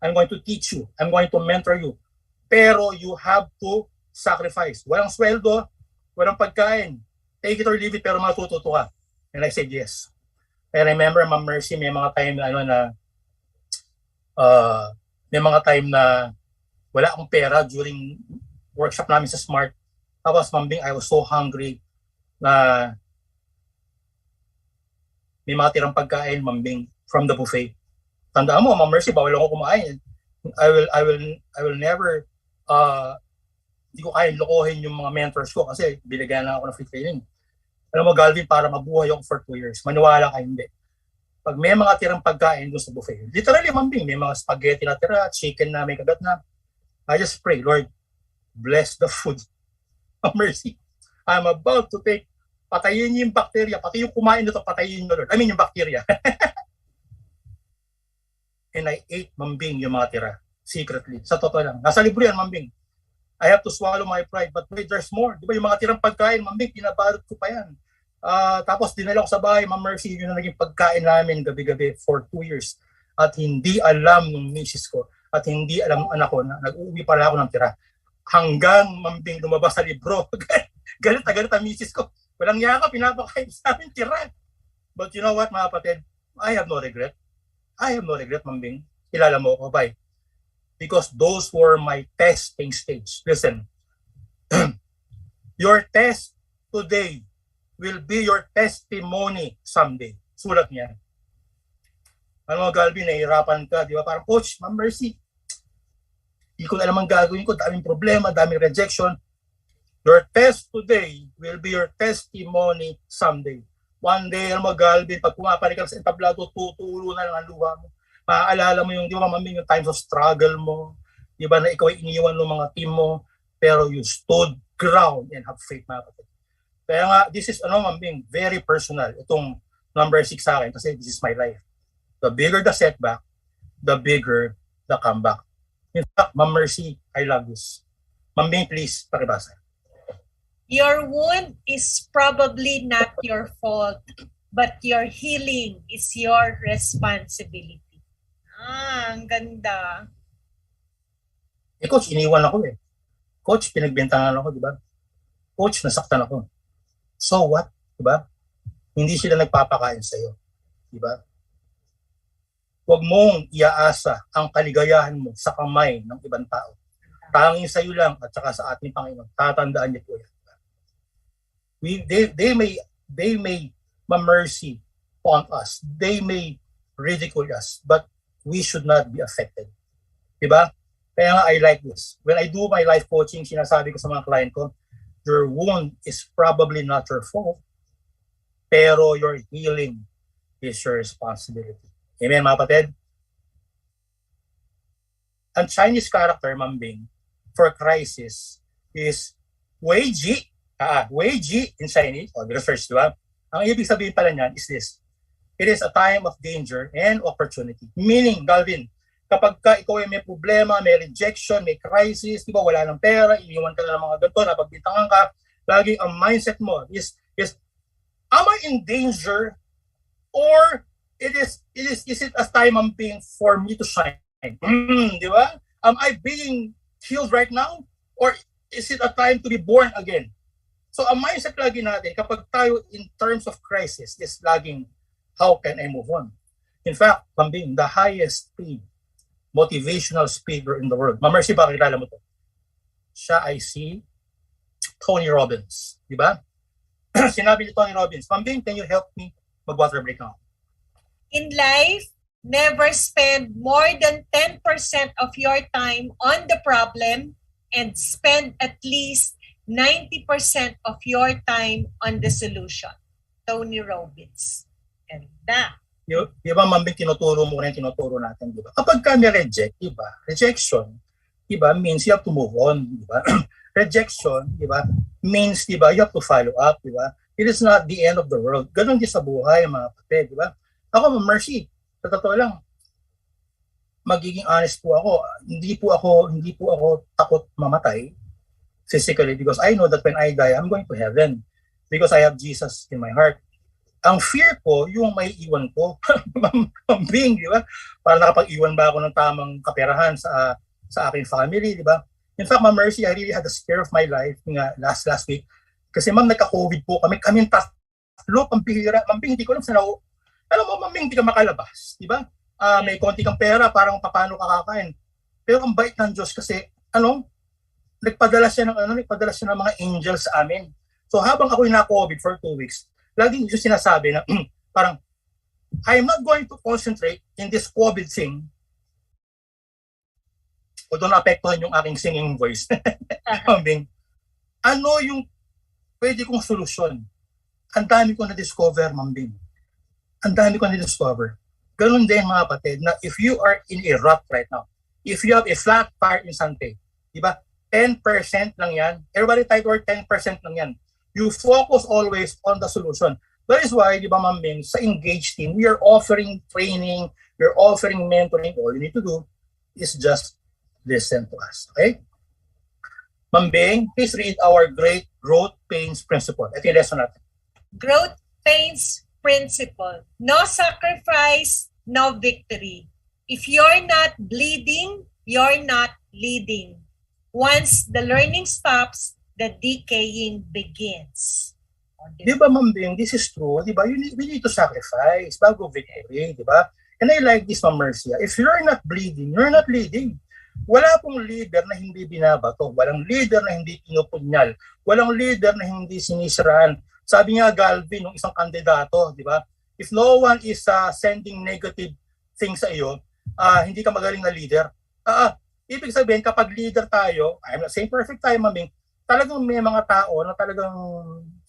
I'm going to teach you. I'm going to mentor you. Pero you have to sacrifice. Walang sweldo, walang pagkain. Take it or leave it, pero matututo ka. And I said yes. I remember, Ma'am Mercy, may mga time na wala akong pera during workshop namin sa Smart. Tapos, Ma'am Bing, I was so hungry na may mga tirang pagkain, Ma'am Bing, from the buffet. Tandaan mo, Ma'am Mercy, bawal ako kumain. I will never hindi ko kayang lokohin yung mga mentors ko kasi binigyan na ako ng free training. Alam mo, Galvin, para mabuhay ako for 2 years. Maniwala ka, hindi. Pag may mga tirang pagkain doon sa buffet, literally, Ma'am Bing, may mga spaghetti na tira, chicken na may kagat na. I just pray, Lord, bless the food. Mercy. I'm about to patayin yung bacteria, pati yung kumain nito, patayin nyo, Lord. I mean, yung bacteria. And I ate, Ma'am Bing, yung mga tira. Secretly. Sa totoo lang. Nasa libro yan, Ma'am Bing. I have to swallow my pride. But wait, there's more. Di ba yung mga tirang pagkain, Ma'am Bing, pinabalot ko pa yan. Tapos dinala ko sa bahay, Ma'am Mercy, yun na naging pagkain namin gabi-gabi for 2 years. At hindi alam ng misis ko at hindi alam ng anak ko na nag-uwi pala ako ng tira. Hanggang, Ma'am Bing, lumabas sa libro. galit ang misis ko. Walang yaka, pinapakain sa amin tira. But you know what, mga kapatid? I have no regret. Ma'am Bing. Kilala mo ko, bye. Because those were my testing stage. Listen, your test today will be your testimony someday. Sulat niya. Ano mo, Galvin, nahihirapan ka, di ba? Parang, Coach, Ma'am Mercy, hindi ko alam ang gagawin ko, daming problema, daming rejection. Your test today will be your testimony someday. One day, alam mo, Galvin, pag pumapanik ka sa entablado, tutulo na lang ang luha mo. Maaalala mo yung, di ba, maming yung times of struggle mo, di ba, na ikaw ay iniwan ng mga team mo, pero you stood ground and have faith, mga kapatid. Kaya nga, this is, maming, very personal. Itong number 6 sa akin, kasi this is my life. The bigger the setback, the bigger the comeback. In fact, Ma'am Mercy, I love this. Ma'am Bing, please, pakibasa. Your wound is probably not your fault, but your healing is your responsibility. Ang ganda. Coach, iniwan ako eh. Coach, pinagbintangan ako, di ba? Coach, nasaktan ako. So what? Di ba? Hindi sila nagpapakain sa'yo. Di ba? Huwag mong iaasa ang kaligayahan mo sa kamay ng ibang tao. Tanging sa'yo lang at saka sa ating Panginoon. Tatandaan niyo po yan. They may mercy on us. They may ridicule us, but we should not be affected. Diba? Kaya nga I like this. When I do my life coaching, sinasabi ko sa mga client ko, your wound is probably not your fault, pero your healing is your responsibility. Amen, mga kapatid? Ang Chinese character, Ma'am Bing, for crisis is Wei Ji. Wei Ji in Chinese, the research, di ba? Ang ibig sabihin pala niyan is this. It is a time of danger and opportunity. Meaning, Galvin, kapag ka ikaw ay may problema, may rejection, may crisis, di ba, wala ng pera, iniwan ka na ng mga ganito, napagbintangan ka, laging ang mindset mo is am I in danger or is it a time I'm being for me to shine? Di ba? Am I being healed right now or is it a time to be born again? So ang mindset lagi natin kapag tayo in terms of crisis is laging how can I move on? In fact, Pambing, the highest paid motivational speaker in the world. Ma'am Mercy, baka kilala mo to? Siya ay si Tony Robbins. Di ba? Sinabi ni Tony Robbins, Pambing, can you help me mag-water break now? In life, never spend more than 10% of your time on the problem and spend at least 90% of your time on the solution. Tony Robbins. Ganda. Di ba, Ma'am Bing, tinuturo mo rin, tinuturo natin, di ba? Kapag ka ni-reject, di ba? Rejection, di ba, means you have to move on, di ba? Rejection, di ba, means, di ba, you have to follow up, di ba? It is not the end of the world. Ganon din sa buhay, mga kapatid, di ba? Ako, Ma'am Mercy, sa totoo lang, magiging honest po ako, hindi po ako takot mamatay physically because I know that when I die, I'm going to heaven because I have Jesus in my heart. Ang fear ko, yung may iwan ko, Ma'am Bing, di ba? Para nakapag-iwan ba ako ng tamang kaperahan sa aking family, di ba? In fact, Ma'am Mercy, I really had the scare of my life nga last week. Kasi ma'am, nagka-COVID po kami tatlo, pampihira. Ma'am Bing, hindi ko alam saan ako. Alam mo, Ma'am Bing, hindi ka makalabas, di ba? May konti kang pera, parang paano kakakain. Pero ang bait ng Diyos kasi, nagpadala siya ng mga angels sa amin. So habang ako'y na-COVID for 2 weeks, laging yung sinasabi na parang, I'm not going to concentrate in this COVID thing o doon naapektuhan yung aking singing voice. Ano yung pwede kong solusyon? Ang dami ko na-discover, Ma'am Bing. Ang dami ko na-discover. Ganun din, mga kapatid, na if you are in a rut right now, if you have a flat tire in Sante, di ba, 10% lang yan. Everybody type word 10% lang yan. You focus always on the solution. That is why, di ba, Ma'am Bing, sa Engage team, we are offering training, we are offering mentoring. All you need to do is just listen to us. Okay? Ma'am Bing, please read our great growth pains principle. Ito yung lesson natin. Growth pains principle. No sacrifice, no victory. If you're not bleeding, you're not leading. Once the learning stops, the decaying begins. Di ba, Ma'am Bing, this is true. Di ba? We need to sacrifice bago victory. Di ba? And I like this, Ma'am Mercy. If you're not bleeding, you're not leading. Wala pong leader na hindi binabato. Walang leader na hindi pinupunyal. Walang leader na hindi sinisiraan. Sabi nga Galvin, ng isang kandidato, di ba? If no one is sending negative things sa iyo, hindi ka magaling na leader. Ibig sabihin, kapag leader tayo, I'm not saying perfect tayo, Ma'am Bing, talagang may mga tao na talagang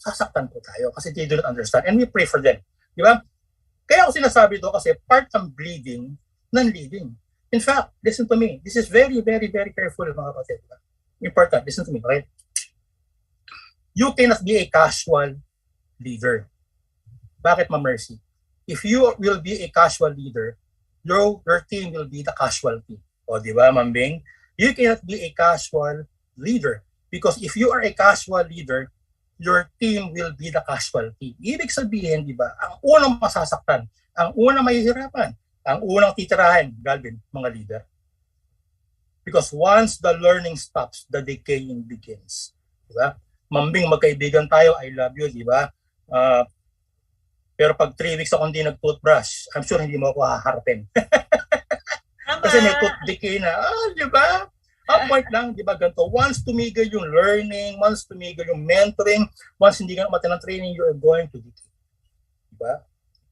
sasaktan po tayo kasi they do not understand and we pray for them. Di ba? Kaya ako sinasabi ito kasi part ng bleeding ng leading. In fact, listen to me. This is very, very, very careful, mga kapatid. Important. Listen to me, okay? You cannot be a casual leader. Bakit, Ma'am Mercy? If you will be a casual leader, your team will be the casualty. O, di ba, Ma'am Bing? You cannot be a casual leader. Because if you are a casual leader, your team will be the casualty. Ibig sabihin, di ba, ang unang masasaktan, ang unang mahihirapan, ang unang titirahin, Galvin, mga leader. Because once the learning stops, the decaying begins. Di ba? Mambing, magkaibigan tayo, I love you, di ba? Pero pag 3 weeks ako hindi nag-toothbrush, I'm sure hindi mo ako haharapin. Kasi may tooth decay na, di ba? Up point lang, di ba, ganito. Once tumigil yung learning, once tumigil yung mentoring, once hindi ka naman ng training, you're going to decay. Di ba?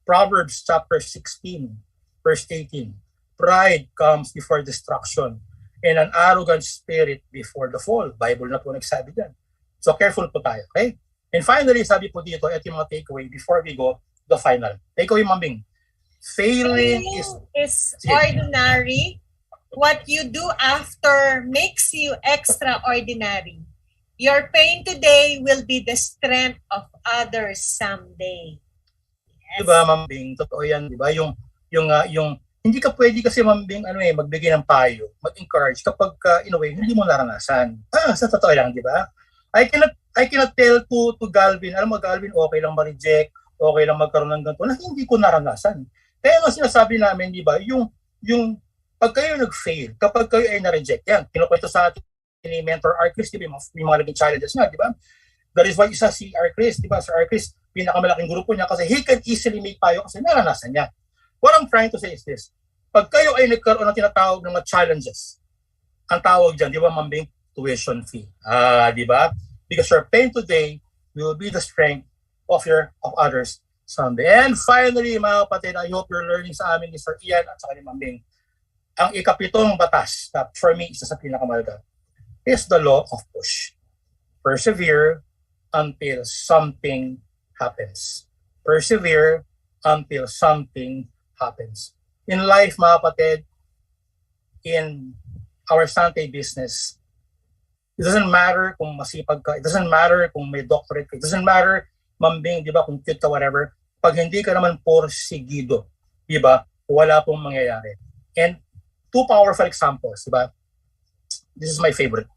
Proverbs chapter 16, verse 18. Pride comes before destruction and an arrogant spirit before the fall. Bible na po nagsabi dyan. So careful po tayo, okay? And finally, sabi po dito, ito yung mga takeaway before we go to the final. Takeaway, Mambing. Failing is ordinary. What you do after makes you extraordinary. Your pain today will be the strength of others someday. Yes. Diba, Mambing? Totoo yan, diba? Yung hindi ka pwede kasi, Mambing, magbigay ng payo, mag-encourage kapag, in a way, hindi mo naranasan. Sa totoo lang, diba? I cannot tell to Galvin, alam mo, Galvin, okay lang ma-reject, okay lang magkaroon ng ganito, na hindi ko naranasan. Kaya nga sinasabi namin, diba, yung pag kayo nag-fail, kapag kayo ay na-reject, yan, kinukwento sa atin ni Mentor R. Chris, diba, may mga naging challenges nga, diba? That is why isa si R. Chris, diba, Sir R. Chris, pinakamalaking grupo niya kasi he can easily make payo kasi naranasan niya. What I'm trying to say is this, pag kayo ay nagkaroon ng tinatawag ng mga challenges, ang tawag dyan, diba, Mambing, tuition fee. Diba? Because your pain today will be the strength of others someday. And finally, mga kapatid, I hope you're learning sa amin ni Sir Ian at sa ni Mambing. Ang ikapitong batas, that for me, isa sa pinakamalaga, is the law of push. Persevere until something happens. Persevere until something happens. In life, mga kapatid, in our Sunday business, it doesn't matter kung masipag ka, it doesn't matter kung may doctorate ka, it doesn't matter, Mambing, di ba, kung cute ka, whatever, pag hindi ka naman porsigido, di ba, wala pong mangyayari. And 2 powerful examples, di ba? This is my favorite.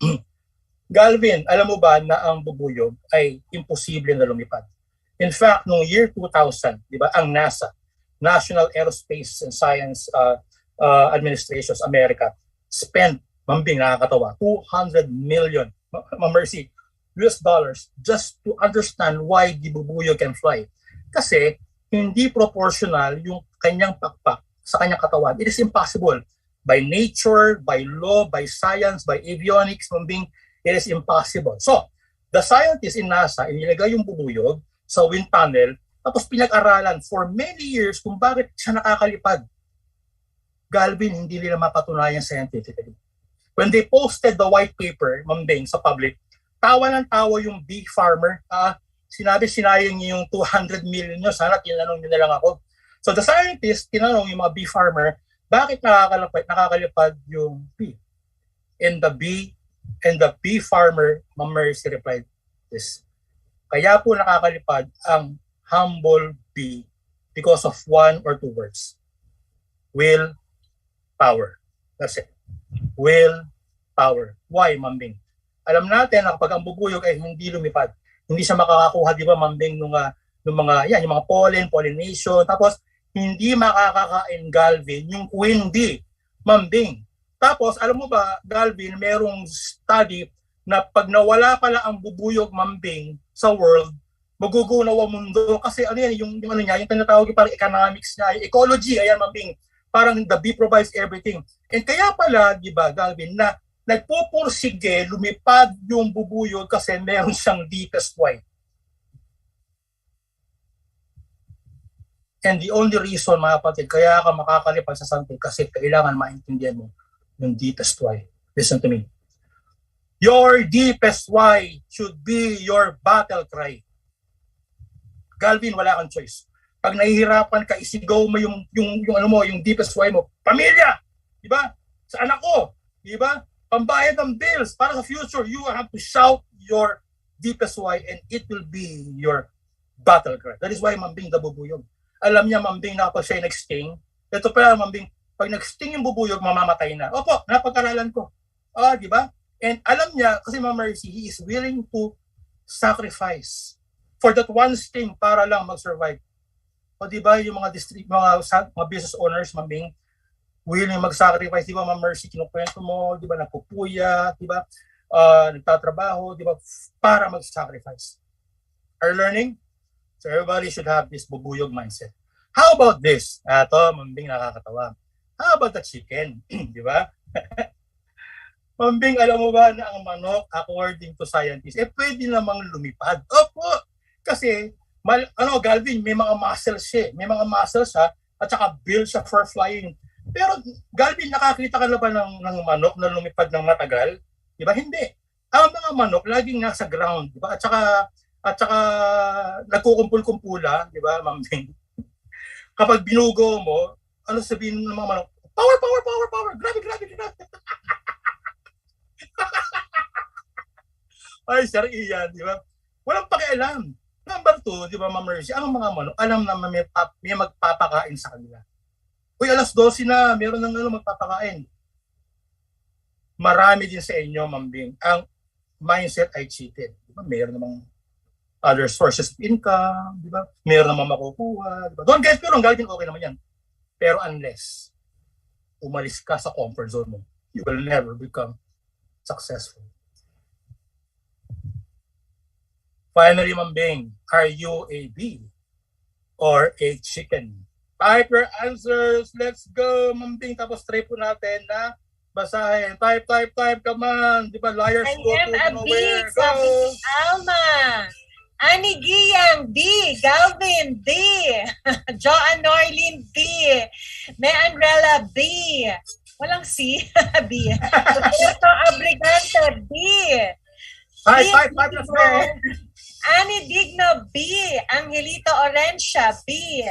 Galvin, alam mo ba na ang bubuyog ay imposible na lumipad? In fact, noong year 2000, di ba, ang NASA, National Aerospace and Science Administration, America, spent, Mambing, nakakatawa, $200 million, Mercy, US dollars, just to understand why the bubuyog can fly. Kasi, hindi proportional yung kanyang pakpak sa kanyang katawan. It is impossible. By nature, by law, by science, by avionics, Mambing, it is impossible. So, the scientists in NASA, inilagay yung bubuyog sa wind tunnel, tapos pinag-aralan for many years kung bakit siya nakakalipad. Galvin, hindi nila mapatunayan scientifically. When they posted the white paper, Mambing, sa public, tawa ng tawa yung bee farmer. Sinabi, sinayang niyo yung 200 million nyo, sana tinanong nyo na lang ako. So the scientists, tinanong yung mga bee farmer, bakit nakakalipad yung bee? And the bee farmer, Ma'am Mercy, replied this. Kaya po nakakalipad ang humble bee because of 1 or 2 words. Will, power. That's it. Will, power. Why, Mambing? Alam natin na kapag ang bubuyog ay hindi lumipad, hindi siya makakakuha, di ba, Mambing, yung mga pollen, pollination, tapos hindi makakakain, Galvin, yung queen bee, Mambing. Tapos, alam mo ba, Galvin, merong study na pag nawala pala ang bubuyog, Mambing, sa world, magugunaw ang mundo. Kasi ano yan, yung tinatawag yung parang economics niya, yung ecology, ayan, Mambing, parang the bee provides everything. And kaya pala, di ba, Galvin, na nagpupursige, lumipad yung bubuyog kasi meron siyang deepest why. And the only reason, mga kapatid, kaya ka makakalipad sa something kasi kailangan maintindihan mo yung deepest why. Listen to me. Your deepest why should be your battle cry. Galvin, wala kang choice. Pag nahihirapan ka, isigaw mo yung deepest why mo. Pamilya, di ba? Sa anak ko, di ba? Pambayad ng bills para sa future. You have to shout your deepest why and it will be your battle cry. That is why Mambing nabubuyog. Alam niya Mambing na kapag siya nag-sting. Ito pa Mambing, pag nag-sting yung bubuyog, mamamatay na. Opo, napag-aralan ko. Di ba? And alam niya, kasi Ma'am Mercy, he is willing to sacrifice for that one sting para lang mag-survive. O di ba yung mga business owners, Mambing, willing mag-sacrifice, di ba Ma'am Mercy, kinukwento mo, di ba nagpupuya, di ba nagtatrabaho, di ba para mag-sacrifice. Are you learning? So everybody should have this bubuyog mindset. How about this? Ito, Mambing, nakakatawa. How about the chicken? Di ba? Mambing, alam mo ba na ang manok, according to scientists, pwede namang lumipad. Opo! Kasi, Galvin, may mga muscles siya. May mga muscles siya at saka build siya for flying. Pero, Galvin, nakakita ka na ba ng manok na lumipad ng matagal? Di ba? Hindi. Ang mga manok, laging nasa ground. Di ba? At saka nagkukumpul-kumpula, di ba, Mambing? Kapag binugo mo, ano sabihin ng mga manok? Power, power, power, power! Grabe, grabe, grabe! Ay, Sir Ian, di ba? Walang pakialam. Number 2, di ba, Ma'am Mercy, ang mga manok, alam na may magpapakain sa kanila. Uy, alas 12 na, meron ng magpapakain. Marami din sa inyo, Mambing, ang mindset ay cheated. Di ba? Meron namang other sources of income, di ba? Meron namang makukuha, di ba? Don't get me wrong, galing okay naman yan. Pero unless umalis ka sa comfort zone mo, you will never become successful. Finally, Mambing, are you a bee or a chicken? Type your answers. Let's go, Mambing. Tapos try po natin na basahin. Type. Come on. Di ba, liars I go am to a bee, nowhere. sabi Go! ni Alma. Ani Giyang, B. Galvin, B. Joanne Norlin, B. May Umbrella, B. Walang C, B. Roberto Abrigante, B. Type. Let's go. Ani Digno, B. Angelito Orencia, B.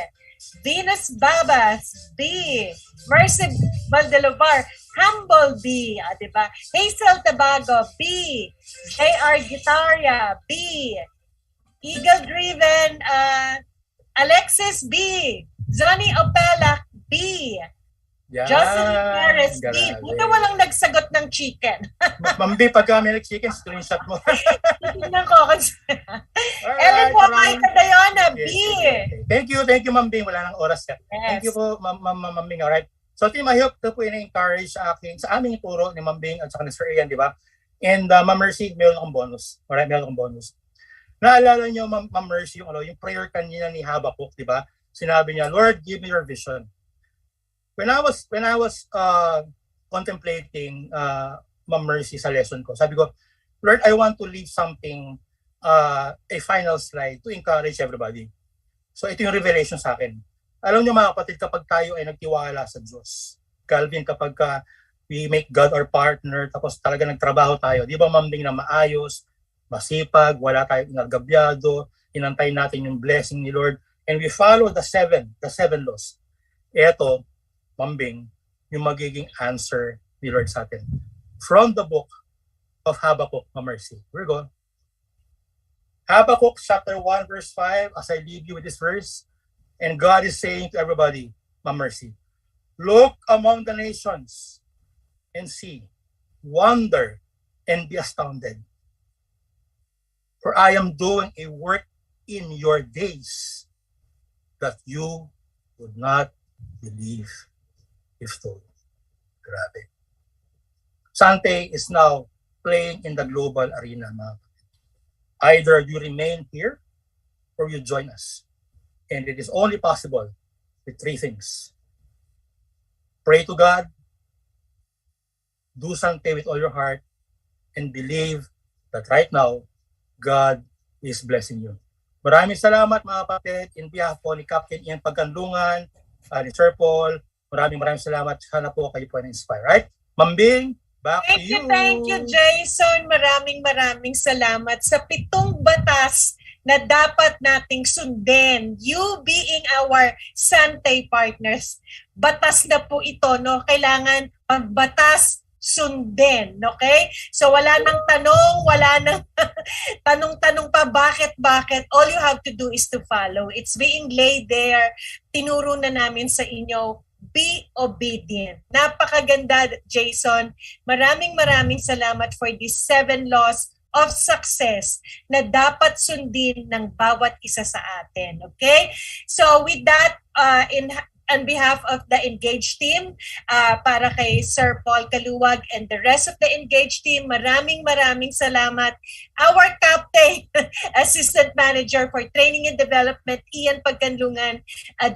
Venus Babas, B. Mercy Valdelovar, Humble B. Diba? Hazel Tabago, B. J.R. Guitaria, B. Eagle Driven, Alexis, B. Johnny Opela, B. Yan. Jocelyn Perez, B. Grabe. Buta walang nagsagot ng chicken. Mambing, pagka may nag-chicken, screenshot mo. Tingnan ko. Ellen Wapay Cadayona, B. Thank you, Mambing. Wala nang oras yan. Yes. Thank you po, Mambing. Alright. So, team, I hope ito po ina-encourage sa aming turo ni Mambing at saka ni Sir Ian, di ba? And Ma'am Mercy, meron akong bonus. Alright, meron akong bonus. Naalala niyo, Ma'am Mercy, yung prayer kanina ni Habakkuk, di ba? Sinabi niya, Lord, give me your vision. When I was contemplating Ma'am Mercy sa lesson ko, sabi ko, Lord, I want to leave something, a final slide to encourage everybody. So ito yung revelation sa akin. Alam niyo mga kapatid, kapag tayo ay nagtiwala sa Diyos, Calvin, kapag we make God our partner, tapos talaga nagtrabaho tayo, di ba Mambing na maayos, masipag, wala tayong inagabyado, inantay natin yung blessing ni Lord, and we follow the seven laws. Ito, Mambing, yung magiging answer ni Lord sa atin. From the book of Habakkuk, Ma'am Mercy. Here we go. Habakkuk chapter 1 verse 5, as I leave you with this verse, and God is saying to everybody, Ma'am Mercy, look among the nations and see, wonder, and be astounded. For I am doing a work in your days that you would not believe if told. Grabe. Sante is now playing in the global arena. Either you remain here or you join us. And it is only possible with 3 things. Pray to God, do Sante with all your heart, and believe that right now, God is blessing you. Maraming salamat mga kapatid, in behalf po ni Captain Ian Pagkanlungan, ni Sir Paul, maraming salamat. Sana po kayo po na-inspire. Right? Mambing, Back to you. Thank you, Jason. Maraming salamat sa 7 batas na dapat nating sundin. You being our Santay partners, batas na po ito, no? Kailangan pagbatas sundin, okay? So wala nang tanong, wala nang tanong-tanong pa bakit. All you have to do is to follow. It's being laid there. Tinuro na namin sa inyo. Be obedient. Napakaganda, Jason. Maraming salamat for these 7 laws of success na dapat sundin ng bawat isa sa atin. Okay? So with that, on behalf of the Engage team, para kay Sir Paul Kaluwag and the rest of the Engage team, maraming salamat. Our Captain, Assistant Manager for Training and Development, Ian Pagkanlungan,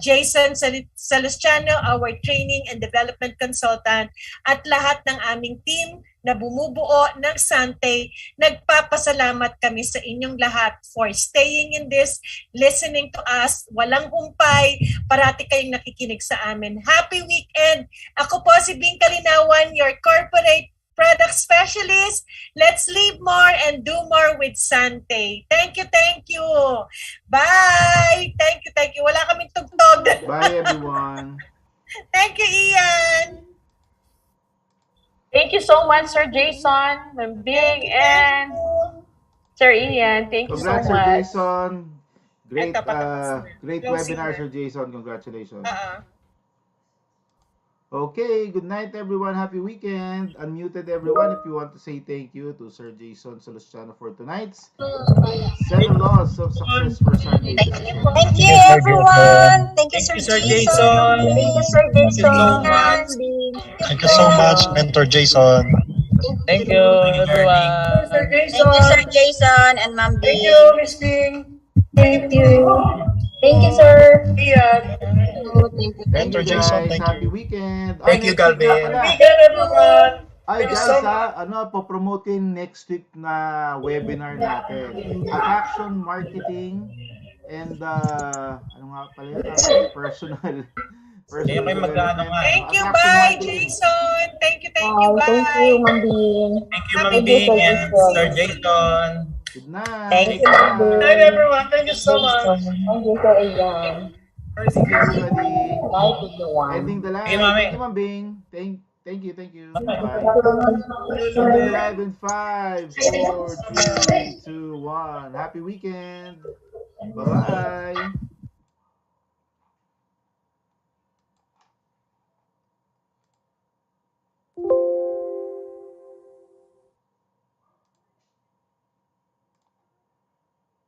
Jason Salustiano, our Training and Development Consultant, at lahat ng aming team na bumubuo ng Santay. Nagpapasalamat kami sa inyong lahat for staying in this, listening to us. Walang humpay, parati kayong nakikinig sa amin. Happy weekend! Ako po si Bing Kalinawan, your corporate product specialist. Let's live more and do more with Santay. Thank you. Bye! Thank you. Wala kaming tugtog. Bye, everyone. Thank you, Ian. Thank you so much, Sir Jason, Ma'am Bing, and Sir Ian. Thank you so Congrats, Sir much. Jason. Great, great Closing webinar, word. Sir Jason. Congratulations. Uh-uh. Okay, good night, everyone. Happy weekend. Unmuted, everyone, if you want to say thank you to Sir Jason Salustiano for tonight's 7 laws of success for Sunday. Thank you, everyone. Thank you, Sir Jason. Thank you, Sir Jason. Thank you so much, Mentor Jason. Thank you, everyone. Thank you, Sir Jason and Ma'am B. Thank you, Miss Bing. Thank you. Thank you, Sir. Ian. Thank you, Mentor Jason, guys. thank Happy you. weekend. Thank you, next week nga Galvin. pala. Weekend, everyone. Ay, Thank you guys, so po-promote ko yung next week na webinar natin. Attraction marketing and ano nga pala yun? Personal Kayo kayo mag-ano nga. Thank you, attraction bye, marketing. Jason. Thank you, bye. Thank you, Ma'am B. Thank you, Ma'am Bing and Sir Jason. Good night. Thank you, Ma'am B. Good night, everyone. Thank you so much. Thank you, Sir Ian. Thank you, everybody. Bye, everyone. Ending the live. Thank you, Mami. Thank you, Ma'am Bing. Thank you. Bye. Bye. Ending the live in 5, 4, 3, 2, 1. Happy weekend. Bye-bye.